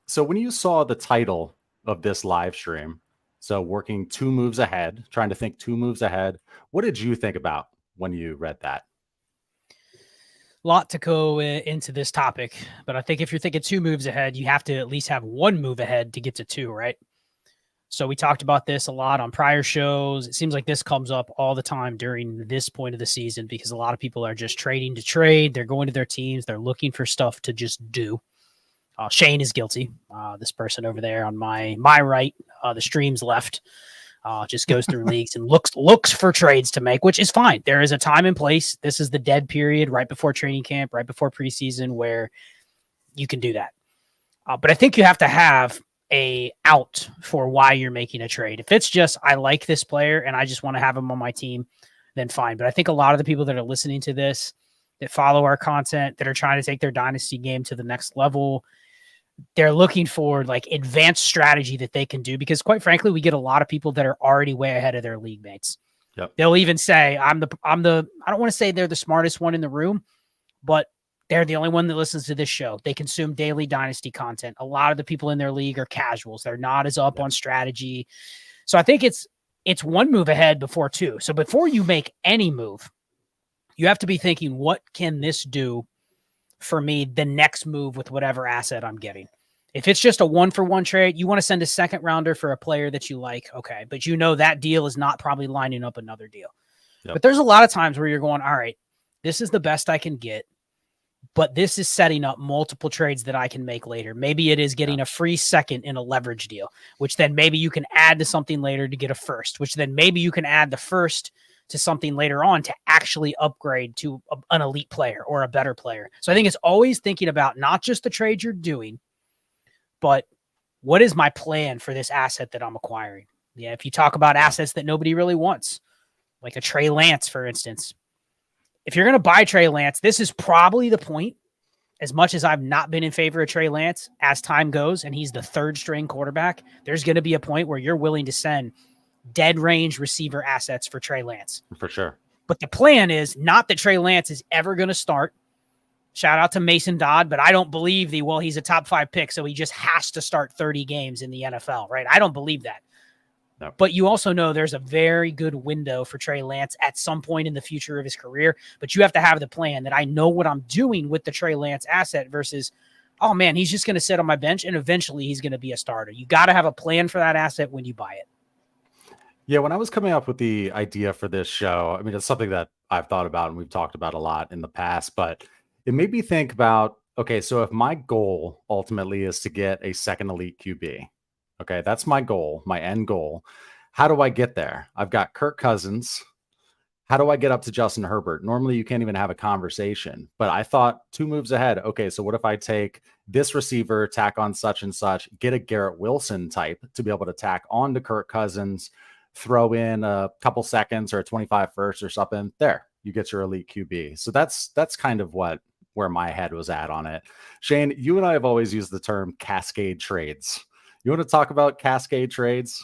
So when you saw the title of this live stream, so working 2 moves ahead, trying to think 2 moves ahead, what did you think about when you read that? Lot to go into this topic, but I think if you're thinking 2 moves ahead, you have to at least have 1 move ahead to get to 2, right? So we talked about this a lot on prior shows. It seems like this comes up all the time during this point of the season because a lot of people are just trading to trade. They're going to their teams. They're looking for stuff to just do. Shane is guilty. This person over there on my right, the stream's left, just goes through leagues and looks for trades to make, which is fine. There is a time and place. This is the dead period right before training camp, right before preseason, where you can do that. But I think you have to have a out for why you're making a trade. If it's just, I like this player and I just want to have him on my team, then fine. But I think a lot of the people that are listening to this, that follow our content, that are trying to take their dynasty game to the next level, they're looking for like advanced strategy that they can do, because quite frankly, we get a lot of people that are already way ahead of their league mates. Yep. They'll even say, I don't want to say they're the smartest one in the room, but they're the only one that listens to this show. They consume daily dynasty content. A lot of the people in their league are casuals. They're not as up on strategy. So I think it's 1 move ahead before 2. So before you make any move, you have to be thinking, what can this do for me the next move with whatever asset I'm getting? If it's just a 1-for-1 trade, you want to send a second rounder for a player that you like. Okay. But you know that deal is not probably lining up another deal. Yep. But there's a lot of times where you're going, all right, this is the best I can get, but this is setting up multiple trades that I can make later. Maybe it is getting a free second in a leverage deal, which then maybe you can add to something later to get a first, which then maybe you can add the first to something later on to actually upgrade to an elite player or a better player. So I think it's always thinking about not just the trade you're doing, but what is my plan for this asset that I'm acquiring? Yeah, if you talk about assets that nobody really wants, like a Trey Lance, for instance, if you're going to buy Trey Lance, this is probably the point, as much as I've not been in favor of Trey Lance, as time goes and he's the 3rd string quarterback, there's going to be a point where you're willing to send dead range receiver assets for Trey Lance. For sure. But the plan is not that Trey Lance is ever going to start. Shout out to Mason Dodd, but I don't believe he's a top 5 pick, so he just has to start 30 games in the NFL, right? I don't believe that. No. But you also know there's a very good window for Trey Lance at some point in the future of his career, but you have to have the plan that I know what I'm doing with the Trey Lance asset versus, oh man, he's just going to sit on my bench and eventually he's going to be a starter. You got to have a plan for that asset when you buy it. Yeah, when I was coming up with the idea for this show, I mean, it's something that I've thought about and we've talked about a lot in the past, but it made me think about, okay, so if my goal ultimately is to get a second elite QB, okay, that's my goal, my end goal. How do I get there? I've got Kirk Cousins. How do I get up to Justin Herbert? Normally, you can't even have a conversation, but I thought 2 moves ahead. Okay, so what if I take this receiver, tack on such and such, get a Garrett Wilson type to be able to tack on to Kirk Cousins, throw in a couple seconds or a 25 first or something. There, you get your elite QB. So that's kind of where my head was at on it. Shane, you and I have always used the term cascade trades. You want to talk about cascade trades?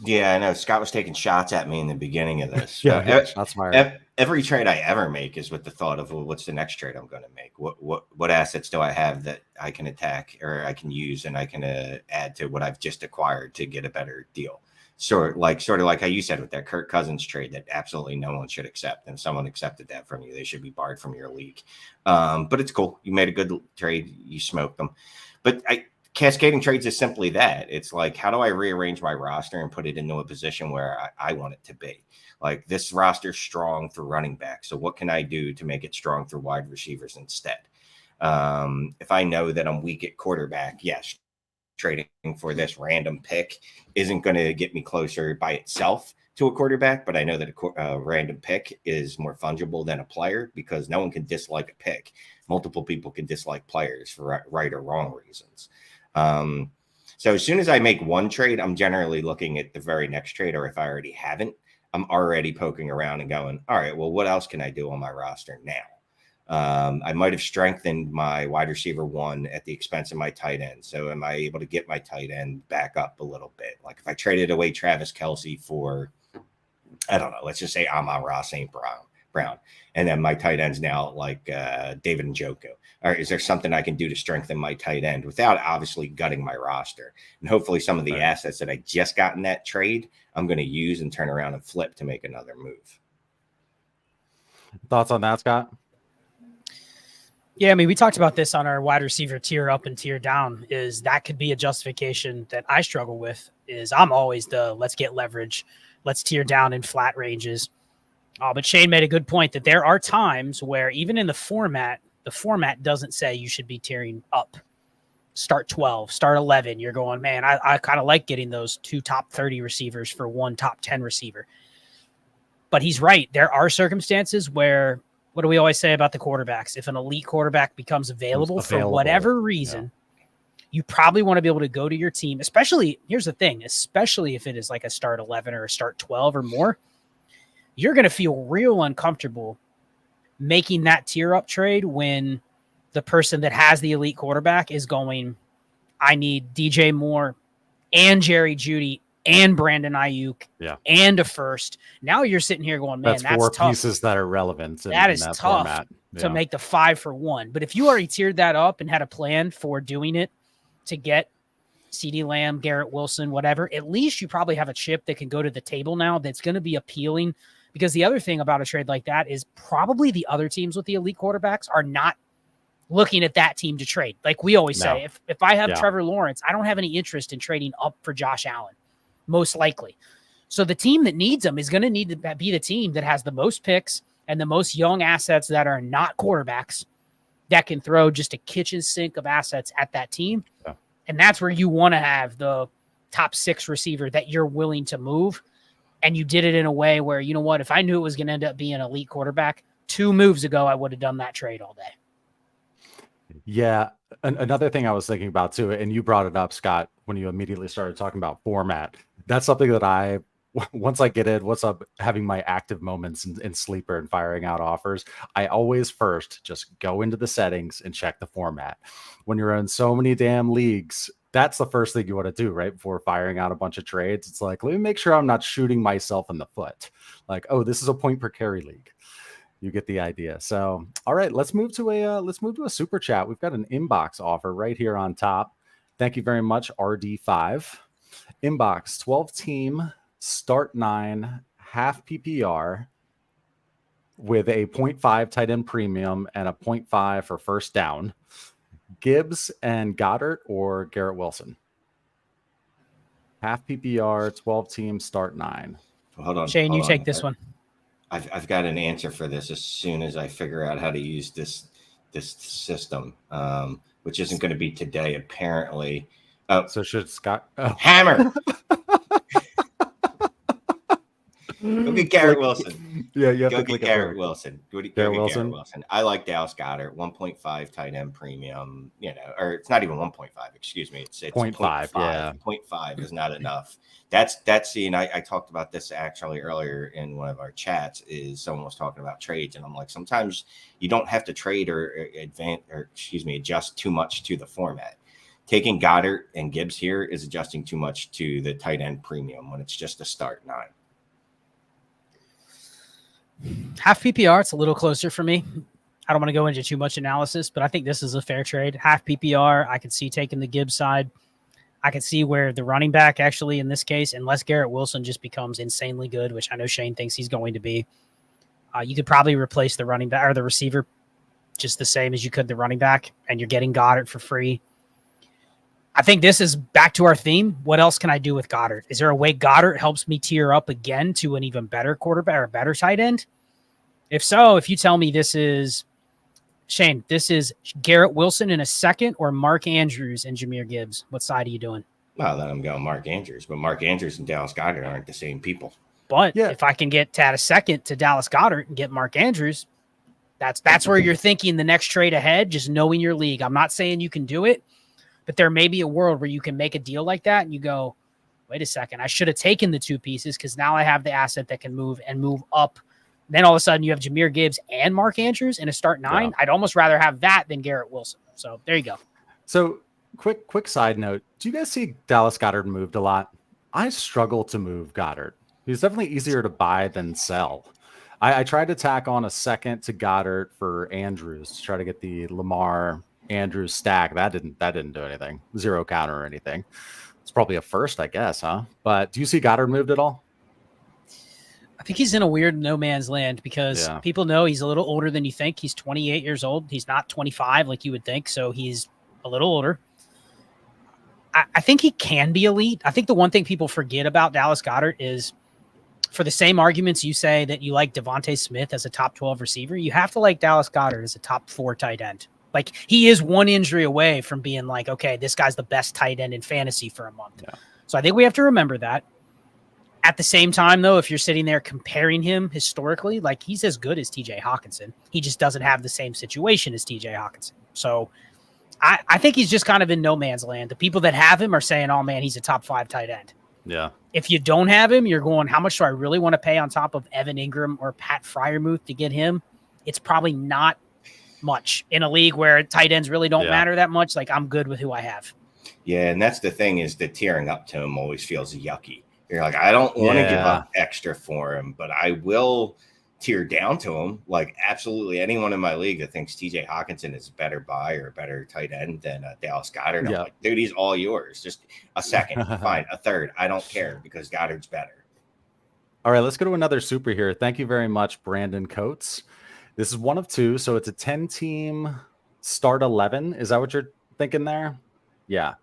Yeah, I know. Scott was taking shots at me in the beginning of this. That's my every trade I ever make is with the thought of, well, what's the next trade I'm going to make? What assets do I have that I can attack or I can use and I can add to what I've just acquired to get a better deal? Sort of like how you said with that Kirk Cousins trade that absolutely no one should accept. And if someone accepted that from you, they should be barred from your league. But it's cool. You made a good trade. You smoked them. But cascading trades is simply that. It's like, how do I rearrange my roster and put it into a position where I want it to be? Like, this roster's strong through running back. So what can I do to make it strong through wide receivers instead? If I know that I'm weak at quarterback, yes, trading for this random pick isn't going to get me closer by itself to a quarterback, but I know that a random pick is more fungible than a player because no one can dislike a pick. Multiple people can dislike players for right or wrong reasons. So as soon as I make one trade, I'm generally looking at the very next trade, or if I already haven't, I'm already poking around and going, all right, well, what else can I do on my roster now? I might have strengthened my wide receiver 1 at the expense of my tight end. So am I able to get my tight end back up a little bit? Like if I traded away Travis Kelce for, I don't know, let's just say Amon-Ra St. Brown. Brown. And then my tight end's now like David Njoku. Or is there something I can do to strengthen my tight end without obviously gutting my roster? And hopefully some of the assets that I just got in that trade, I'm going to use and turn around and flip to make another move. Thoughts on that, Scott? Yeah, I mean, we talked about this on our wide receiver tier up and tier down. Is that could be a justification that I struggle with. Is I'm always the let's get leverage, let's tier down in flat ranges. But Shane made a good point that there are times where even in the format doesn't say you should be tiering up. Start 12, start 11. You're going, man, I kind of like getting those 2 top 30 receivers for 1 top 10 receiver. But he's right. There are circumstances where, what do we always say about the quarterbacks? If an elite quarterback becomes available for whatever reason, you probably want to be able to go to your team, especially, here's the thing, especially if it is like a start 11 or a start 12 or more, you're going to feel real uncomfortable making that tier up trade when the person that has the elite quarterback is going, I need DJ Moore and Jerry Jeudy and Brandon Ayuk and a first. Now you're sitting here going, man, that's 4 tough. pieces that are relevant. That is tough format. To make the 5 for 1. But if you already tiered that up and had a plan for doing it to get CeeDee Lamb, Garrett Wilson, whatever, at least you probably have a chip that can go to the table now that's going to be appealing. Because the other thing about a trade like that is probably the other teams with the elite quarterbacks are not looking at that team to trade. Like we always say, if I have Trevor Lawrence, I don't have any interest in trading up for Josh Allen, most likely. So the team that needs them is going to need to be the team that has the most picks and the most young assets that are not quarterbacks that can throw just a kitchen sink of assets at that team. Yeah. And that's where you want to have the top 6 receiver that you're willing to move. And you did it in a way where, you know what, if I knew it was going to end up being an elite quarterback 2 moves ago, I would have done that trade all day. Yeah. Another thing I was thinking about too, and you brought it up, Scott, when you immediately started talking about format. That's something that once I get in, once I'm having my active moments in Sleeper and firing out offers, I always first just go into the settings and check the format. When you're in so many damn leagues, that's the first thing you want to do, right? Before firing out a bunch of trades. It's like, let me make sure I'm not shooting myself in the foot. Like, oh, this is a point per carry league. You get the idea. So, all right, let's move to a super chat. We've got an inbox offer right here on top. Thank you very much, RD5. Inbox 12 team, start 9, half PPR with a 0.5 tight end premium and a 0.5 for first down. Gibbs and Goddard or Garrett Wilson? Half PPR, 12 team, start 9. Hold on. Shane, you take this one. I've got an answer for this as soon as I figure out how to use this system, which isn't going to be today, apparently. Oh, so should Scott hammer? Go get Garrett Wilson. Yeah, you have go to get Garrett Wilson. Go get Garrett Wilson. I like Dallas Goddard. 1.5 tight end premium. Or it's not even 1.5. Excuse me. It's 0.5. Yeah, 0.5 is not enough. That's and I talked about this actually earlier in one of our chats. Is someone was talking about trades, and I'm like, sometimes you don't have to trade or adjust too much to the format. Taking Goddard and Gibbs here is adjusting too much to the tight end premium when it's just a start 9. Half PPR, it's a little closer for me. I don't want to go into too much analysis, but I think this is a fair trade. Half PPR, I could see taking the Gibbs side. I could see where the running back actually in this case, unless Garrett Wilson just becomes insanely good, which I know Shane thinks he's going to be, you could probably replace the running back or the receiver just the same as you could the running back, and you're getting Goddard for free. I think this is back to our theme. What else can I do with Goddard? Is there a way Goddard helps me tier up again to an even better quarterback or a better tight end? If so, if you tell me this is, Shane, this is Garrett Wilson in a second or Mark Andrews and Jahmyr Gibbs, what side are you doing? Well, then I'm going Mark Andrews, but Mark Andrews and Dallas Goddard aren't the same people. But if I can get to add a second to Dallas Goddard and get Mark Andrews, that's where you're thinking the next trade ahead, just knowing your league. I'm not saying you can do it, but there may be a world where you can make a deal like that and you go, wait a second, I should have taken the 2 pieces because now I have the asset that can move and move up. Then all of a sudden you have Jahmyr Gibbs and Mark Andrews in a start 9. Yeah. I'd almost rather have that than Garrett Wilson. So there you go. So quick side note. Do you guys see Dallas Goddard moved a lot? I struggle to move Goddard. He's definitely easier to buy than sell. I tried to tack on a second to Goddard for Andrews to try to get the Lamar Andrews stack. That didn't do anything. 0 counter or anything. It's probably a first, I guess, huh? But do you see Goddard moved at all? I think he's in a weird no man's land because people know he's a little older than you think. He's 28 years old. He's not 25 like you would think. So he's a little older. I think he can be elite. I think the one thing people forget about Dallas Goedert is, for the same arguments you say that you like Devontae Smith as a top 12 receiver, you have to like Dallas Goedert as a top 4 tight end. Like, he is one injury away from being like, okay, this guy's the best tight end in fantasy for a month. Yeah. So I think we have to remember that. At the same time, though, if you're sitting there comparing him historically, like, he's as good as TJ Hawkinson. He just doesn't have the same situation as TJ Hawkinson. So I think he's just kind of in no man's land. The people that have him are saying, oh, man, he's a top 5 tight end. Yeah. If you don't have him, you're going, how much do I really want to pay on top of Evan Ingram or Pat Freiermuth to get him? It's probably not much in a league where tight ends really don't matter that much. Like, I'm good with who I have. Yeah, and that's the thing, is the tearing up to him always feels yucky. You're like, I don't want to give up extra for him, but I will tier down to him. Like, absolutely anyone in my league that thinks TJ Hawkinson is a better buy or a better tight end than Dallas Goedert, I'm like, dude, he's all yours. Just a second, fine, a third. I don't care, because Goddard's better. All right, let's go to another super here. Thank you very much, Brandon Coates. This is one of 2, so it's a 10-team start 11. Is that what you're thinking there? Yeah.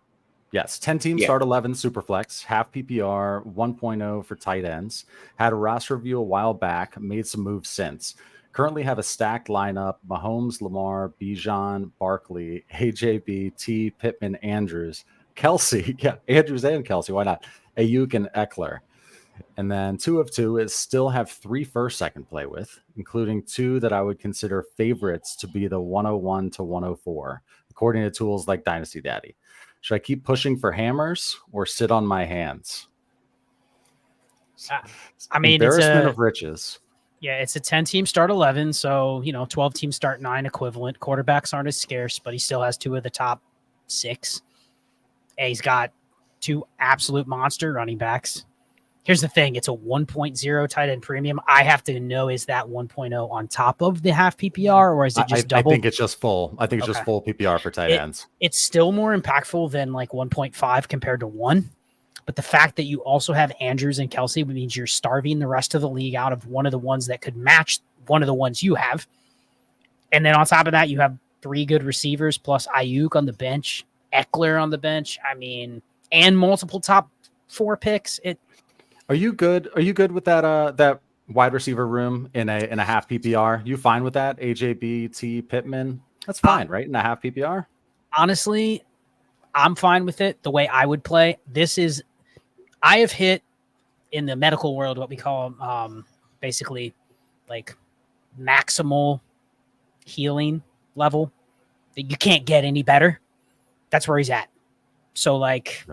Yes, 10-team start 11 Superflex, half PPR, 1.0 for tight ends. Had a roster review a while back, made some moves since. Currently have a stacked lineup: Mahomes, Lamar, Bijan, Barkley, AJB, T, Pittman, Andrews, Kelsey. Yeah, Andrews and Kelsey. Why not? Ayuk and Eckler. And then 2 of 2 is still have 3 firsts I can play with, including 2 that I would consider favorites to be the 101 to 104, according to tools like Dynasty Daddy. Should I keep pushing for hammers or sit on my hands? I mean, embarrassment of riches. Yeah, it's a 10-team start 11. So, 12-team start 9 equivalent. Quarterbacks aren't as scarce, but he still has 2 of the top 6. And he's got 2 absolute monster running backs. Here's the thing. It's a 1.0 tight end premium. I have to know, is that 1.0 on top of the half PPR, or is it just double? I think it's just full. I think it's just full PPR for tight ends. It's still more impactful than like 1.5 compared to 1. But the fact that you also have Andrews and Kelsey means you're starving the rest of the league out of one of the ones that could match one of the ones you have. And then on top of that, you have 3 good receivers plus Ayuk on the bench, Eckler on the bench. I mean, and multiple top 4 picks. Are you good? Are you good with that wide receiver room in a half PPR? You fine with that? AJB, T, Pittman? That's fine, right? In a half PPR? Honestly, I'm fine with it. The way I would play, I have hit in the medical world what we call basically like maximal healing level. You can't get any better. That's where he's at. So like,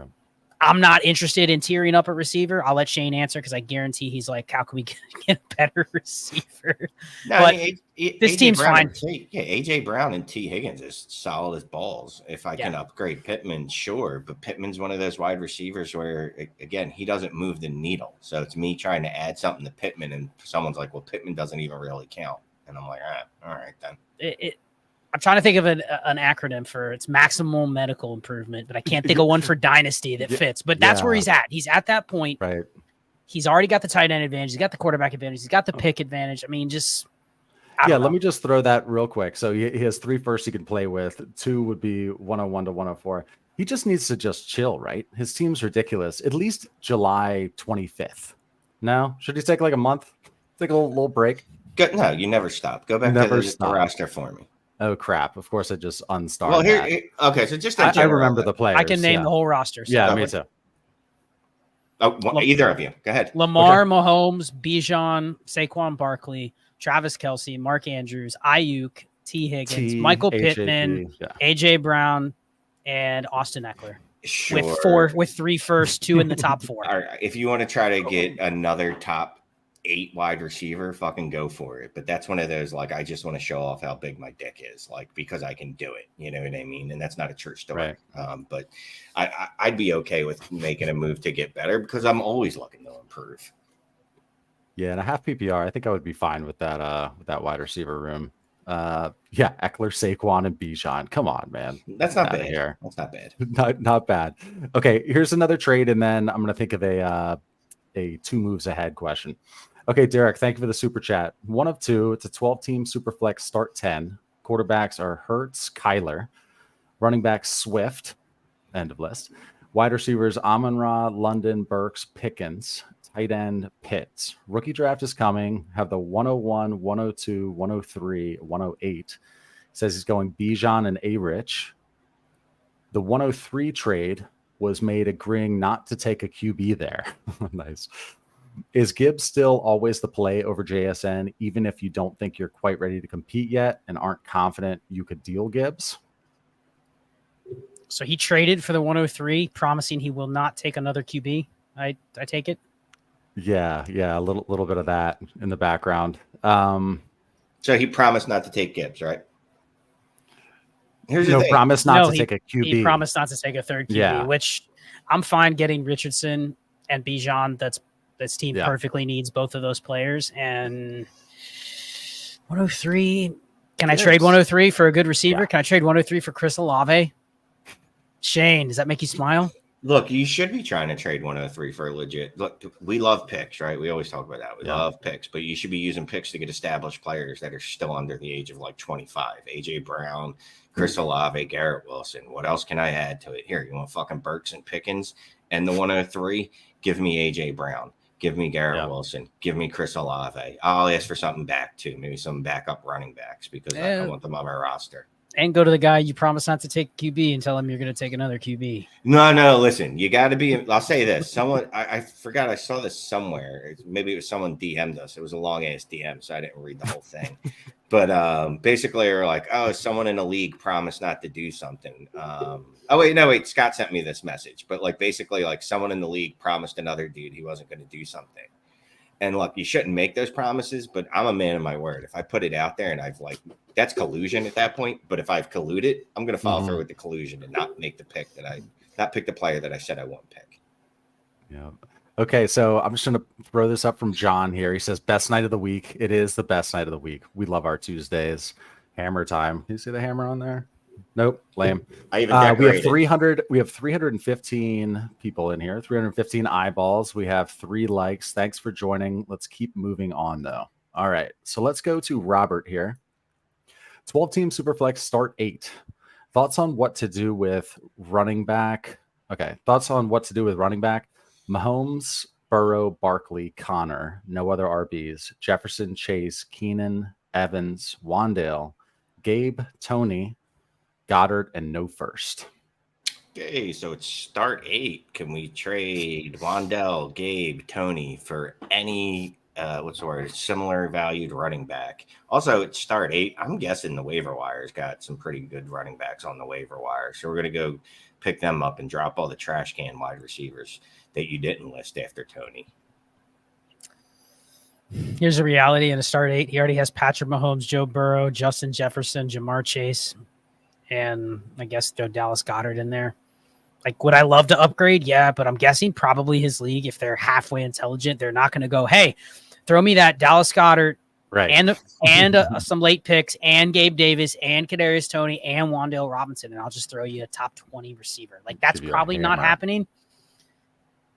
I'm not interested in tearing up a receiver. I'll let Shane answer, because I guarantee he's like, how can we get a better receiver? No, but this team's fine. AJ Brown and T Higgins is solid as balls. If I can upgrade Pittman, sure. But Pittman's one of those wide receivers where, again, he doesn't move the needle. So it's me trying to add something to Pittman, and someone's like, well, Pittman doesn't even really count. And I'm like, all right then. I'm trying to think of an acronym for it's maximal medical improvement, but I can't think of one for Dynasty that fits. But that's where he's at. He's at that point. Right. He's already got the tight end advantage. He's got the quarterback advantage. He's got the pick advantage. I mean, let me just throw that real quick. So he has 3 firsts he can play with. 2 would be 101 to 104. He just needs to just chill, right? His team's ridiculous. At least July 25th. No? Should he take like a month? Take a little break? No, you never stop. Go back to the roster for me. Oh crap! Of course, I just unstarred. Well, okay. So just I remember the players. I can name the whole roster. So me too. Either of you, go ahead. Lamar, Mahomes, Bijan, Saquon Barkley, Travis Kelsey, Mark Andrews, Ayuk, T Higgins, Michael Pittman, AJ Brown, and Austin Eckler. Sure. With 3 firsts, 2 in the top 4. All right. If you want to try to get another top 8 wide receiver, fucking go for it. But that's one of those, like, I just want to show off how big my dick is, like, because I can do it. You know what I mean? And that's not a church story. Right. But I'd be okay with making a move to get better, because I'm always looking to improve. Yeah, and a half PPR, I think I would be fine with that wide receiver room. Yeah, Eckler, Saquon, and Bijan. Come on, man. That's not Outta bad. here. That's not bad. Not bad. Okay, here's another trade, and then I'm gonna think of a 2 moves ahead question. Okay, Derek, thank you for the super chat. 1 of 2. It's a 12-team super flex start 10. Quarterbacks are Hurts, Kyler. Running back Swift. End of list. Wide receivers Amon-Ra, London, Burks, Pickens. Tight end Pitts. Rookie draft is coming. Have the 101, 102, 103, 108. Says he's going Bijan and A-Rich. The 103 trade was made agreeing not to take a QB there. Nice. Is Gibbs still always the play over JSN, even if you don't think you're quite ready to compete yet and aren't confident you could deal Gibbs? So he traded for the 103, promising he will not take another QB. I take it. Yeah, a little bit of that in the background. So he promised not to take Gibbs, right? Here's the thing. Promise not to take a QB. He promised not to take a third QB, which I'm fine getting Richardson and Bijan. This team perfectly needs both of those players. And 103, can I trade 103 for a good receiver? Can I trade 103 for Chris Olave? Shane, does that make you smile? Look, you should be trying to trade 103 for a legit. Look, we love picks, right? We always talk about that. We love picks, but you should be using picks to get established players that are still under the age of like 25. AJ Brown, Chris Olave, Garrett Wilson. What else can I add to it? Here, you want fucking Burks and Pickens and the 103? Give me AJ Brown. Give me Garrett Wilson. Give me Chris Olave. I'll ask for something back too. Maybe some backup running backs because I want them on my roster. And go to the guy you promised not to take QB and tell him you're going to take another QB. No. Listen, you got to be. I'll say this. Someone, I forgot. I saw this somewhere. Maybe it was someone DM'd us. It was a long ass DM, so I didn't read the whole thing. But basically, they're like, "Oh, someone in a league promised not to do something." Wait. Scott sent me this message, but like basically, like someone in the league promised another dude he wasn't going to do something. And look, you shouldn't make those promises, but I'm a man of my word. If I put it out there and I've that's collusion at that point. But if I've colluded, I'm going to follow through with the collusion and not make the pick not pick the player that I said I won't pick. Yeah. Okay. So I'm just going to throw this up from John here. He says, best night of the week. It is the best night of the week. We love our Tuesdays. Hammer time. You see the hammer on there? Nope, lame. I even decorated. We have 315 people in here, 315 eyeballs. We have 3 likes. Thanks for joining. Let's keep moving on though. All right, so let's go to Robert here. 12-team Superflex start 8. Thoughts on what to do with running back? Okay, thoughts on what to do with running back? Mahomes, Burrow, Barkley, Connor. No other RBs. Jefferson, Chase, Keenan, Evans, Wandale, Gabe, Tony, Goddard, and no first. Okay, so it's start 8. Can we trade Wandale, Gabe, Tony for any similar valued running back? Also, it's start 8. I'm guessing the waiver wire's got some pretty good running backs on the waiver wire. So we're gonna go pick them up and drop all the trash can wide receivers that you didn't list after Tony. Here's the reality in the start 8. He already has Patrick Mahomes, Joe Burrow, Justin Jefferson, Jamar Chase, and I guess throw Dallas Goddard in there. Like, would I love to upgrade? Yeah, but I'm guessing probably his league, if they're halfway intelligent, they're not going to go, hey, throw me that Dallas Goddard and some late picks and Gabe Davis and Kadarius Toney and Wandale Robinson, and I'll just throw you a top 20 receiver. Like, that's probably not happening.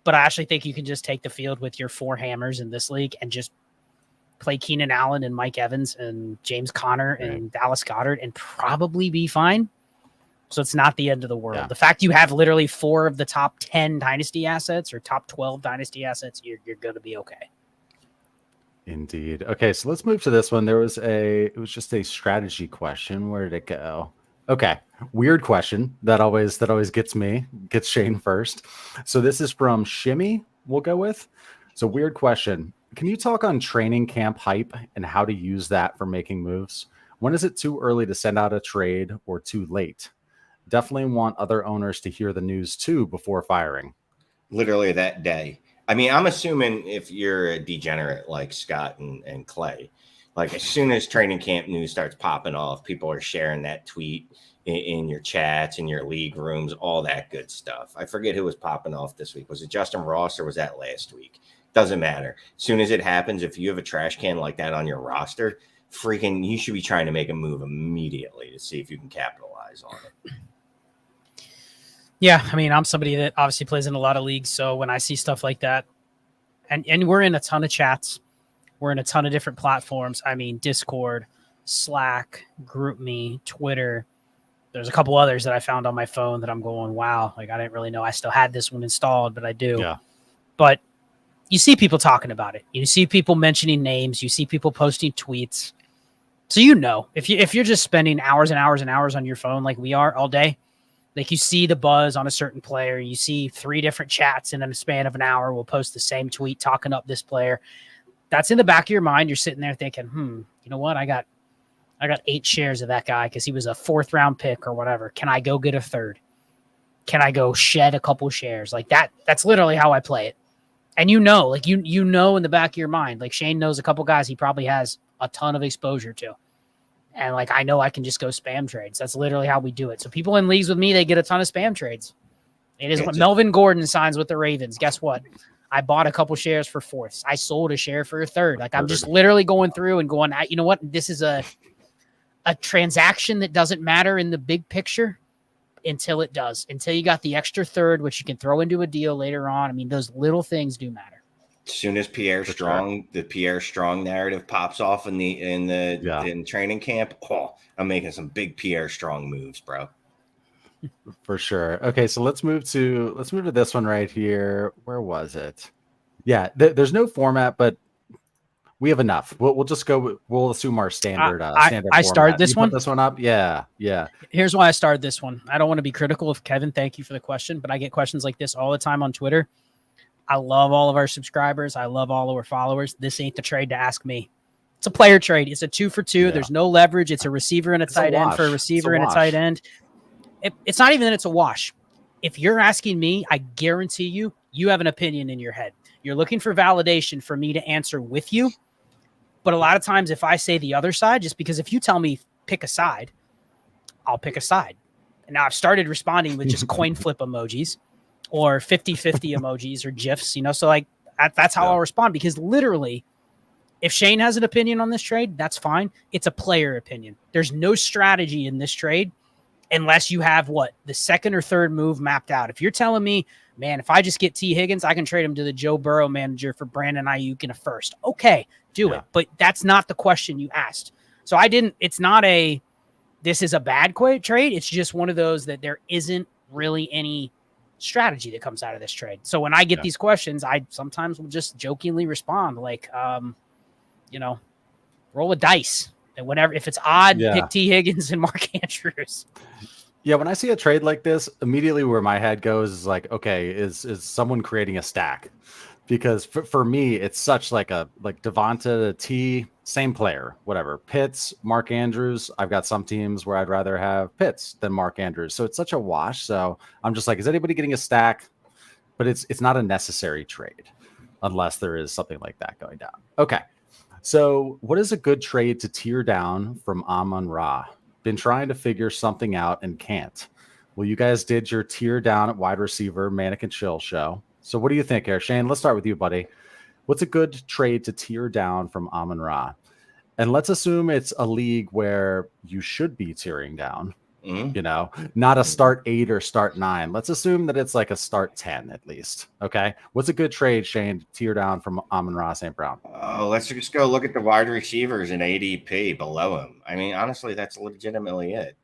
But I actually think you can just take the field with your 4 hammers in this league and just play Keenan Allen and Mike Evans and James Conner and Dallas Goddard and probably be fine. So it's not the end of the world. Yeah. The fact you have literally 4 of the top 10 dynasty assets or top 12 dynasty assets, you're going to be okay. Indeed. Okay, so let's move to this one. It was just a strategy question. Where did it go? Okay, weird question that always gets Shane first. So this is from Shimmy. We'll go with. So weird question. Can you talk on training camp hype and how to use that for making moves? When is it too early to send out a trade or too late? Definitely want other owners to hear the news too before firing. Literally that day. I mean, I'm assuming if you're a degenerate like Scott and Clay, Like as soon as training camp news starts popping off, people are sharing that tweet in your chats, in your league rooms, all that good stuff. I forget who was popping off this week. Was it Justin Ross or was that last week? Doesn't matter. As soon as it happens, if you have a trash can like that on your roster, freaking, you should be trying to make a move immediately to see if you can capitalize on it. Yeah, I mean, I'm somebody that obviously plays in a lot of leagues, so when I see stuff like that, and we're in a ton of chats, we're in a ton of different platforms. I mean, Discord, Slack, GroupMe, Twitter. There's a couple others that I found on my phone that I'm going, wow, like I didn't really know I still had this one installed, but I do. Yeah. But you see people talking about it. You see people mentioning names. You see people posting tweets. So you know, if you're just spending hours and hours and hours on your phone like we are all day, like you see the buzz on a certain player, you see 3 different chats in a span of an hour will post the same tweet talking up this player. That's in the back of your mind. You're sitting there thinking, you know what? I got 8 shares of that guy because he was a 4th round pick or whatever. Can I go get a 3rd? Can I go shed a couple shares? Like that? That's literally how I play it. And you know, like you know in the back of your mind, like Shane knows a couple guys he probably has a ton of exposure to. And like I know I can just go spam trades. That's literally how we do it. So people in leagues with me, they get a ton of spam trades. It is when Melvin Gordon signs with the Ravens. Guess what? I bought a couple shares for 4ths. I sold a share for a 3rd. Like I'm just literally going through and going, you know what? This is a transaction that doesn't matter in the big picture until it does. Until you got the extra 3rd, which you can throw into a deal later on. I mean, those little things do matter. As soon as Pierre Strong, the Pierre Strong narrative pops off in training camp, I'm making some big Pierre Strong moves, bro. For sure. Okay, so let's move to this one right here. Where was it? Yeah, there's no format, but we have enough. We'll just go. We'll assume our standard. Standard. I started this one. Put this one up. Yeah. Here's why I started this one. I don't want to be critical of Kevin. Thank you for the question, but I get questions like this all the time on Twitter. I love all of our subscribers. I love all of our followers. This ain't the trade to ask me. It's a player trade. It's a 2 for 2. Yeah. There's no leverage. It's a receiver and a tight end for a receiver and a tight end. It's not even that it's a wash. If you're asking me, I guarantee you have an opinion in your head. You're looking for validation for me to answer with you. But a lot of times if I say the other side, just because if you tell me pick a side, I'll pick a side. And now I've started responding with just coin flip emojis or 50-50 emojis or GIFs, so like that's how I'll respond, because literally if Shane has an opinion on this trade, that's fine. It's a player opinion. There's no strategy in this trade unless you have the 2nd or 3rd move mapped out. If you're telling me, man, if I just get T. Higgins, I can trade him to the Joe Burrow manager for Brandon Ayuk in a 1st. Okay, do it. But that's not the question you asked. So it's not this is a bad trade. It's just one of those that there isn't really any strategy that comes out of this trade. So when I get these questions, I sometimes will just jokingly respond like, roll a dice. And whenever, if it's odd, pick T. Higgins and Mark Andrews. Yeah, when I see a trade like this, immediately where my head goes is like, okay, is someone creating a stack? Because for me, it's such like Devonta T, same player, whatever. Pitts, Mark Andrews. I've got some teams where I'd rather have Pitts than Mark Andrews. So it's such a wash. So I'm just like, is anybody getting a stack? But it's not a necessary trade unless there is something like that going down. Okay. So what is a good trade to tear down from Amon-Ra? Been trying to figure something out and can't. Well, you guys did your tear down at wide receiver, Mannequin Chill show. So what do you think here? Shane, let's start with you, buddy. What's a good trade to tear down from Amon-Ra? And let's assume it's a league where you should be tearing down, not a start 8 or start 9. Let's assume that it's like a start 10 at least. Okay. What's a good trade, Shane, to tear down from Amon-Ra St. Brown? Let's just go look at the wide receivers in ADP below him. I mean, honestly, that's legitimately it.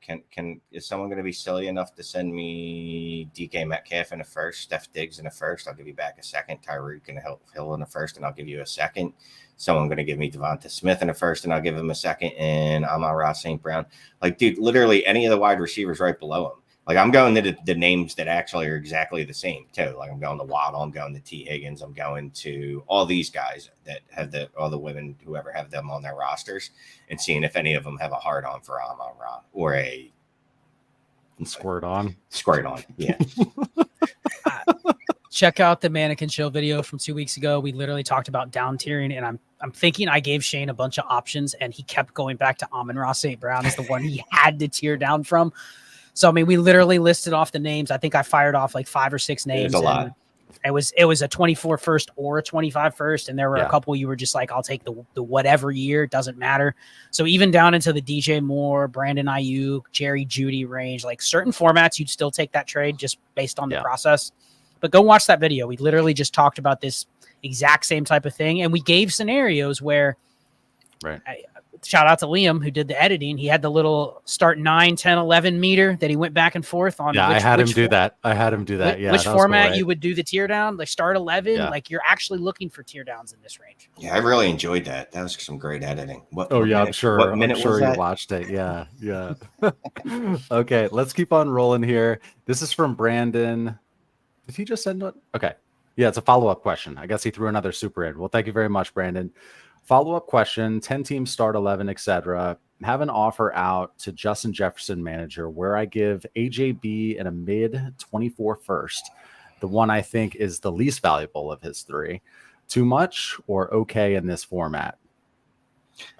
Is someone going to be silly enough to send me DK Metcalf in a 1st, Steph Diggs in a 1st? I'll give you back a 2nd, Tyreek and Hill in a 1st, and I'll give you a 2nd. Someone going to give me Devonta Smith in a 1st, and I'll give him a 2nd, and Amon-Ra St. Brown. Like, dude, literally any of the wide receivers right below him. Like, I'm going to the names that actually are exactly the same, too. Like, I'm going to Waddle, I'm going to T. Higgins, I'm going to all these guys that have all the women, whoever have them on their rosters, and seeing if any of them have a hard-on for Amon-Ra or a squirt on. Squirt on, yeah. Check out the Mannequin Chill video from 2 weeks ago. We literally talked about down tiering, and I'm thinking I gave Shane a bunch of options, and he kept going back to Amon-Ra St. Brown as the one he had to tier down from. So I mean, we literally listed off the names. I think I fired off like 5 or 6 names. There's a lot. It was a 24 first or a 25 first, and there were a couple you were just like, I'll take the whatever year, it doesn't matter. So even down into the DJ Moore, Brandon Ayuk, Jerry Jeudy range, like certain formats, you'd still take that trade just based on the process. But go watch that video. We literally just talked about this exact same type of thing, and we gave scenarios where, shout out to Liam who did the editing. He had the little start 9, 10, 11 meter that he went back and forth on. Yeah, I had him do that. Yeah. Which format you would do the tear down, like start 11. Like you're actually looking for tear downs in this range. Yeah, I really enjoyed that. That was some great editing. I'm sure. What minute I'm sure was you that? watched it. Yeah. Okay, let's keep on rolling here. This is from Brandon. Did he just send it? Okay. Yeah, it's a follow-up question. I guess he threw another super in. Well, thank you very much, Brandon. Follow-up question, 10 teams start 11, etc. Have an offer out to Justin Jefferson manager where I give AJB and a mid 24 first, the one I think is the least valuable of his 3. Too much or okay in this format?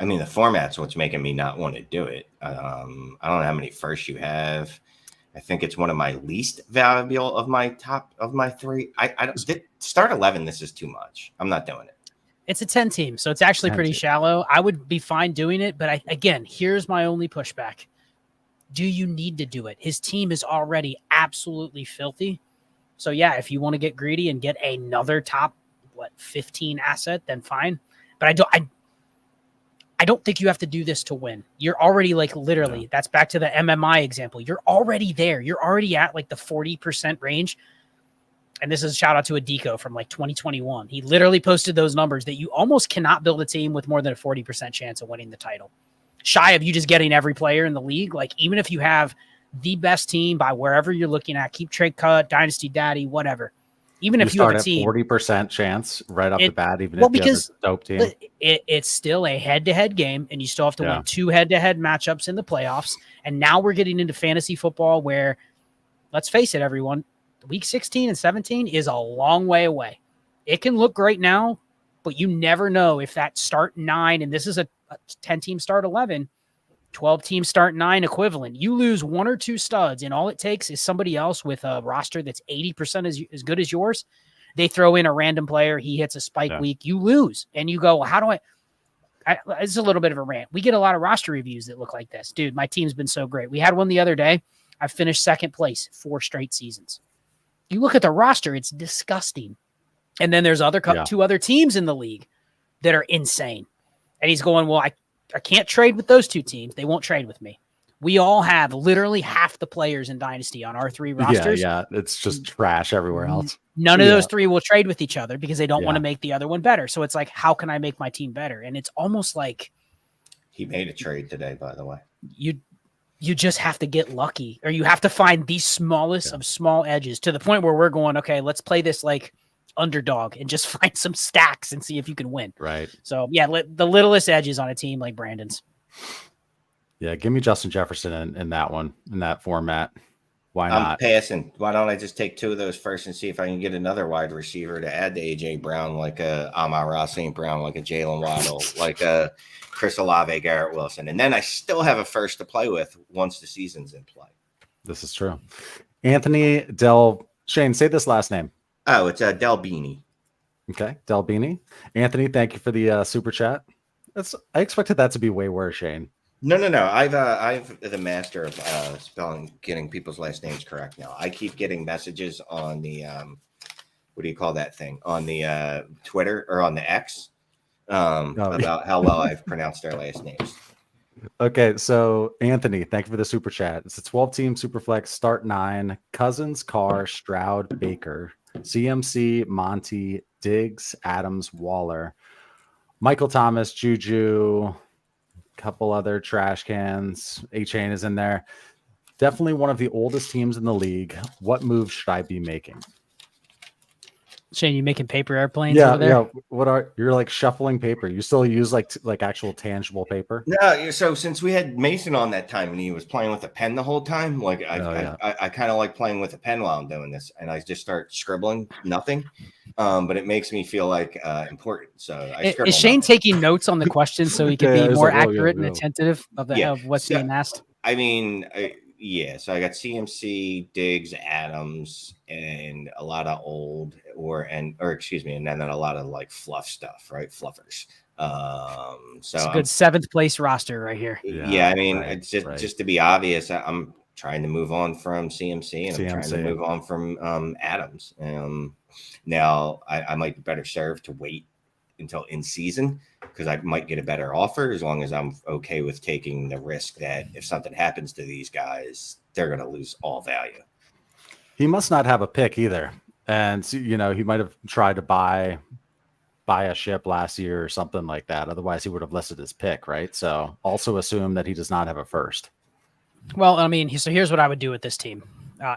I mean, the format's what's making me not want to do it. I don't know how many firsts you have. I think it's one of my least valuable of my top of my 3. I don't start 11. This is too much. I'm not doing it. It's a 10 team, so it's actually pretty shallow. I would be fine doing it, but again, here's my only pushback. Do you need to do it? His team is already absolutely filthy. So yeah, if you want to get greedy and get another top 15 asset, then fine. But I don't think you have to do this to win. You're already like literally, that's back to the MMI example. You're already there. You're already at like the 40% range. And this is a shout out to Adiko from like 2021. He literally posted those numbers that you almost cannot build a team with more than a 40% chance of winning the title. Shy of you just getting every player in the league. Like even if you have the best team by wherever you're looking at, keep trade cut, dynasty daddy, whatever. Even if you have a team 40% chance right off the bat, even if you have a dope team. It's still a head-to-head game, and you still have to win 2 head-to-head matchups in the playoffs. And now we're getting into fantasy football where, let's face it, everyone, week 16 and 17 is a long way away. It can look great now, but you never know if that start 9, and this is a 10-team start 11, 12-team start 9 equivalent. You lose 1 or 2 studs, and all it takes is somebody else with a roster that's 80% as good as yours. They throw in a random player. He hits a spike week. You lose, and you go, well, how do I it's a little bit of a rant. We get a lot of roster reviews that look like this. Dude, my team's been so great. We had one the other day. I finished 2nd place 4 straight seasons. You look at the roster, it's disgusting. And then there's 2 other teams in the league that are insane. And he's going, well, I can't trade with those 2 teams. They won't trade with me. We all have literally half the players in Dynasty on our 3 rosters. Yeah. It's just trash everywhere else. None of those 3 will trade with each other because they don't want to make the other one better. So it's like, how can I make my team better? And it's almost like he made a trade today, by the way. You just have to get lucky, or you have to find the smallest of small edges to the point where we're going, okay, let's play this like underdog and just find some stacks and see if you can win. Right. So yeah, the littlest edges on a team like Brandon's. Yeah. Give me Justin Jefferson in that one, in that format. Why not? I'm passing. Why don't I just take 2 of those first and see if I can get another wide receiver to add to AJ Brown, like a Amon-Ra St. Brown, like a Jalen Waddle, like a Chris Olave, Garrett Wilson. And then I still have a first to play with once the season's in play. This is true. Anthony Shane, say this last name. Oh, it's Del Beanie. Okay. Del Beanie. Anthony, thank you for the super chat. I expected that to be way worse, Shane. No. I've the master of spelling, getting people's last names correct now. I keep getting messages on the what do you call that thing, on the Twitter or on the X about how well I've pronounced their last names. Okay, so Anthony, thank you for the super chat. It's a 12-team superflex start 9: Cousins, Carr, Stroud, Baker, CMC, Monty, Diggs, Adams, Waller, Michael Thomas, Juju, couple other trash cans. A-Chain is in there. Definitely one of the oldest teams in the league. What moves should I be making? Shane, you making paper airplanes Yeah, over there? yeah. You're like shuffling paper? You still use like actual tangible paper? No, so since we had Mason on that time and he was playing with a pen the whole time, like I kind of like playing with a pen while I'm doing this, and I just start scribbling nothing. But it makes me feel like important. So I scribble. Is Shane taking notes on the questions so he can be more accurate and attentive of what's being asked? I mean, so I got CMC, Diggs, Adams, and a lot of old and then a lot of like fluff stuff, right? Fluffers. So it's a good 7th place roster right here. Yeah, I mean, it's just to be obvious, I'm trying to move on from CMC and I'm trying to move on from Adams. Now I might be better served to wait until in season because I might get a better offer as long as I'm okay with taking the risk that if something happens to these guys, they're going to lose all value. He must not have a pick either. And he might have tried to buy a ship last year or something like that. Otherwise he would have listed his pick, right? So also assume that he does not have a first. Well, I mean, so here's what I would do with this team.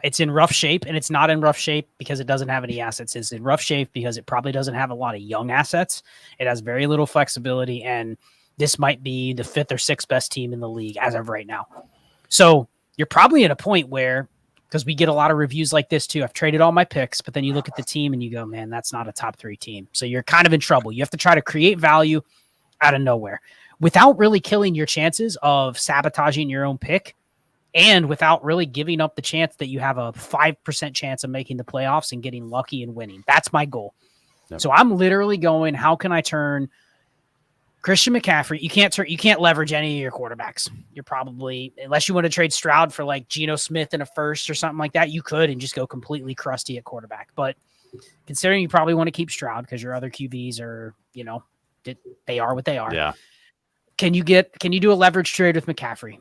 It's in rough shape, and it's not in rough shape because it doesn't have any assets. It's in rough shape because it probably doesn't have a lot of young assets. It has very little flexibility, and this might be the 5th or 6th best team in the league as of right now. So you're probably at a point where, because we get a lot of reviews like this too, I've traded all my picks, but then you look at the team and you go, man, that's not a top 3 team. So you're kind of in trouble. You have to try to create value out of nowhere without really killing your chances of sabotaging your own pick. And without really giving up the chance that you have a 5% chance of making the playoffs and getting lucky and winning. That's my goal. Yep. So I'm literally going, how can I turn Christian McCaffrey? You can't leverage any of your quarterbacks. You're probably, unless you want to trade Stroud for like Geno Smith in a first or something like that, you could and just go completely crusty at quarterback. But considering you probably want to keep Stroud because your other QBs are, they are what they are. Yeah. Can you do a leverage trade with McCaffrey?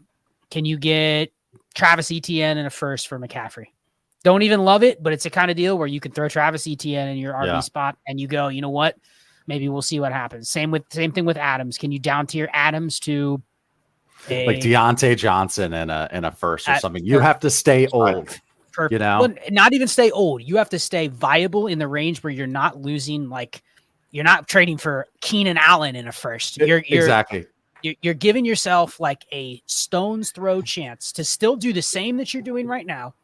Can you get Travis Etienne in a first for McCaffrey? Don't even love it, but it's a kind of deal where you can throw Travis Etienne in your RB spot and you go, you know what? Maybe we'll see what happens. Same thing with Adams. Can you down tier Adams to like Deontay Johnson in a first or something? You have to stay old. Perfect. Well, not even stay old. You have to stay viable in the range where you're not losing. Like you're not trading for Keenan Allen in a first. You're exactly. You're giving yourself like a stone's throw chance to still do the same that you're doing right now,